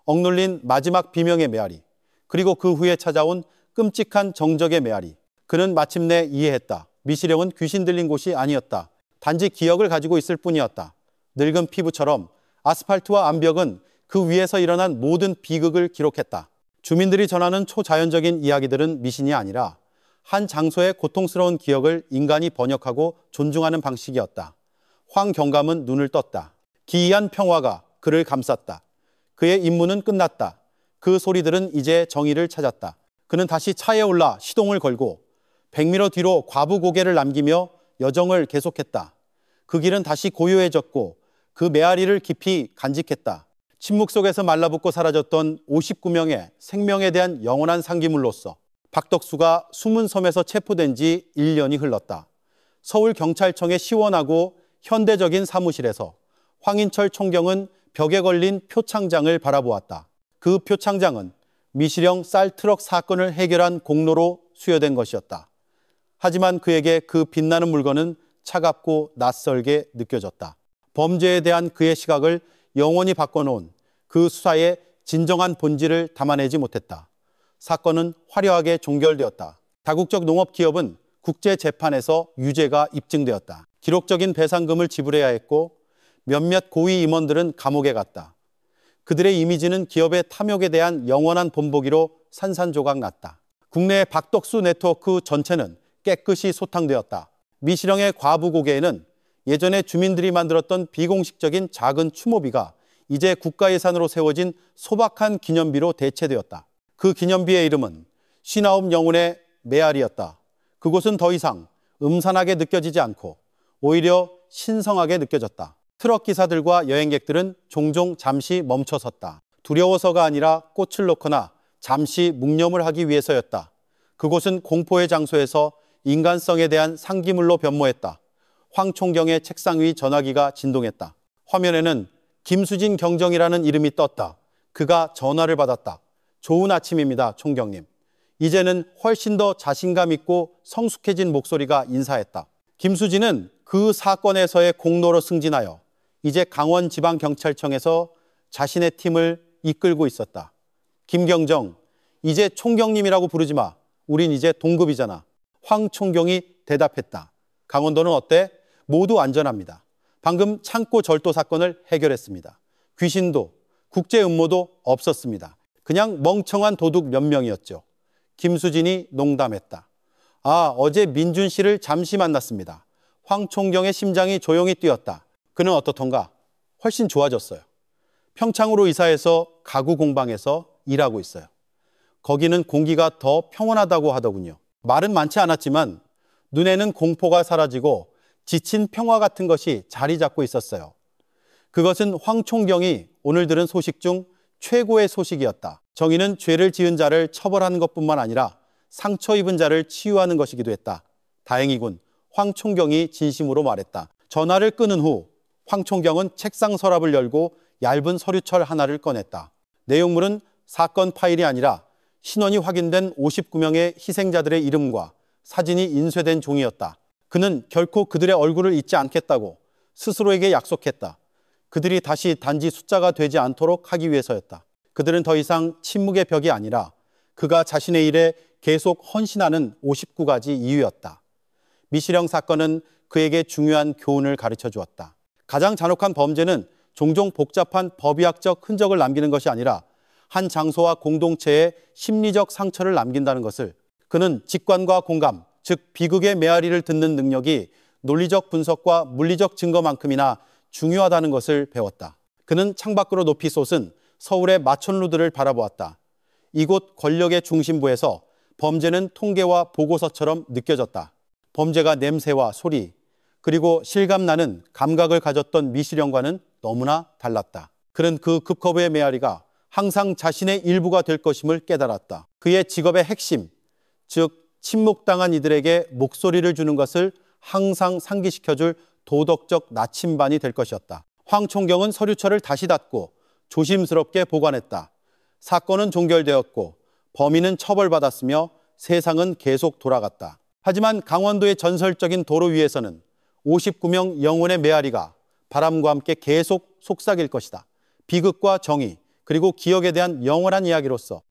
억눌린 마지막 비명의 메아리, 그리고 그 후에 찾아온 끔찍한 정적의 메아리. 그는 마침내 이해했다. 미시령은 귀신 들린 곳이 아니었다. 단지 기억을 가지고 있을 뿐이었다. 늙은 피부처럼 아스팔트와 암벽은 그 위에서 일어난 모든 비극을 기록했다. 주민들이 전하는 초자연적인 이야기들은 미신이 아니라 한 장소의 고통스러운 기억을 인간이 번역하고 존중하는 방식이었다. 황 경감은 눈을 떴다. 기이한 평화가 그를 감쌌다. 그의 임무는 끝났다. 그 소리들은 이제 정의를 찾았다. 그는 다시 차에 올라 시동을 걸고 100m 뒤로 과부 고개를 남기며 여정을 계속했다. 그 길은 다시 고요해졌고 그 메아리를 깊이 간직했다. 침묵 속에서 말라붙고 사라졌던 59명의 생명에 대한 영원한 상기물로서 박덕수가 숨은 섬에서 체포된 지 1년이 흘렀다. 서울경찰청의 시원하고 현대적인 사무실에서 황인철 총경은 벽에 걸린 표창장을 바라보았다. 그 표창장은 미시령 쌀트럭 사건을 해결한 공로로 수여된 것이었다. 하지만 그에게 그 빛나는 물건은 차갑고 낯설게 느껴졌다. 범죄에 대한 그의 시각을 영원히 바꿔놓은 그 수사의 진정한 본질을 담아내지 못했다. 사건은 화려하게 종결되었다. 다국적 농업기업은 국제재판에서 유죄가 입증되었다. 기록적인 배상금을 지불해야 했고 몇몇 고위 임원들은 감옥에 갔다. 그들의 이미지는 기업의 탐욕에 대한 영원한 본보기로 산산조각 났다. 국내의 박덕수 네트워크 전체는 깨끗이 소탕되었다. 미시령의 과부 고개에는 예전에 주민들이 만들었던 비공식적인 작은 추모비가 이제 국가예산으로 세워진 소박한 기념비로 대체되었다. 그 기념비의 이름은 59 영혼의 메아리였다. 그곳은 더 이상 음산하게 느껴지지 않고 오히려 신성하게 느껴졌다. 트럭 기사들과 여행객들은 종종 잠시 멈춰섰다. 두려워서가 아니라 꽃을 놓거나 잠시 묵념을 하기 위해서였다. 그곳은 공포의 장소에서 인간성에 대한 상기물로 변모했다. 황 총경의 책상 위 전화기가 진동했다. 화면에는 김수진 경정이라는 이름이 떴다. 그가 전화를 받았다. 좋은 아침입니다, 총경님. 이제는 훨씬 더 자신감 있고 성숙해진 목소리가 인사했다. 김수진은 그 사건에서의 공로로 승진하여 이제 강원지방경찰청에서 자신의 팀을 이끌고 있었다. 김경정, 이제 총경님이라고 부르지 마. 우린 이제 동급이잖아. 황 총경이 대답했다. 강원도는 어때? 모두 안전합니다. 방금 창고 절도 사건을 해결했습니다. 귀신도 국제 음모도 없었습니다. 그냥 멍청한 도둑 몇 명이었죠. 김수진이 농담했다. 아, 어제 민준 씨를 잠시 만났습니다. 황 총경의 심장이 조용히 뛰었다. 그는 어떻던가? 훨씬 좋아졌어요. 평창으로 이사해서 가구 공방에서 일하고 있어요. 거기는 공기가 더 평온하다고 하더군요. 말은 많지 않았지만 눈에는 공포가 사라지고 지친 평화 같은 것이 자리 잡고 있었어요. 그것은 황총경이 오늘 들은 소식 중 최고의 소식이었다. 정의는 죄를 지은 자를 처벌하는 것뿐만 아니라 상처 입은 자를 치유하는 것이기도 했다. 다행이군. 황총경이 진심으로 말했다. 전화를 끊은 후 황총경은 책상 서랍을 열고 얇은 서류철 하나를 꺼냈다. 내용물은 사건 파일이 아니라 신원이 확인된 59명의 희생자들의 이름과 사진이 인쇄된 종이었다. 그는 결코 그들의 얼굴을 잊지 않겠다고 스스로에게 약속했다. 그들이 다시 단지 숫자가 되지 않도록 하기 위해서였다. 그들은 더 이상 침묵의 벽이 아니라 그가 자신의 일에 계속 헌신하는 59가지 이유였다. 미시령 사건은 그에게 중요한 교훈을 가르쳐 주었다. 가장 잔혹한 범죄는 종종 복잡한 법의학적 흔적을 남기는 것이 아니라 한 장소와 공동체에 심리적 상처를 남긴다는 것을 그는 직관과 공감, 즉 비극의 메아리를 듣는 능력이 논리적 분석과 물리적 증거만큼이나 중요하다는 것을 배웠다. 그는 창밖으로 높이 솟은 서울의 마천루들을 바라보았다. 이곳 권력의 중심부에서 범죄는 통계와 보고서처럼 느껴졌다. 범죄가 냄새와 소리, 그리고 실감나는 감각을 가졌던 미시령과는 너무나 달랐다. 그는 그 급커브의 메아리가 항상 자신의 일부가 될 것임을 깨달았다. 그의 직업의 핵심, 즉 침묵당한 이들에게 목소리를 주는 것을 항상 상기시켜줄 도덕적 나침반이 될 것이었다. 황총경은 서류철을 다시 닫고 조심스럽게 보관했다. 사건은 종결되었고 범인은 처벌받았으며 세상은 계속 돌아갔다. 하지만 강원도의 전설적인 도로 위에서는 59명 영혼의 메아리가 바람과 함께 계속 속삭일 것이다. 비극과 정의, 그리고 기억에 대한 영원한 이야기로서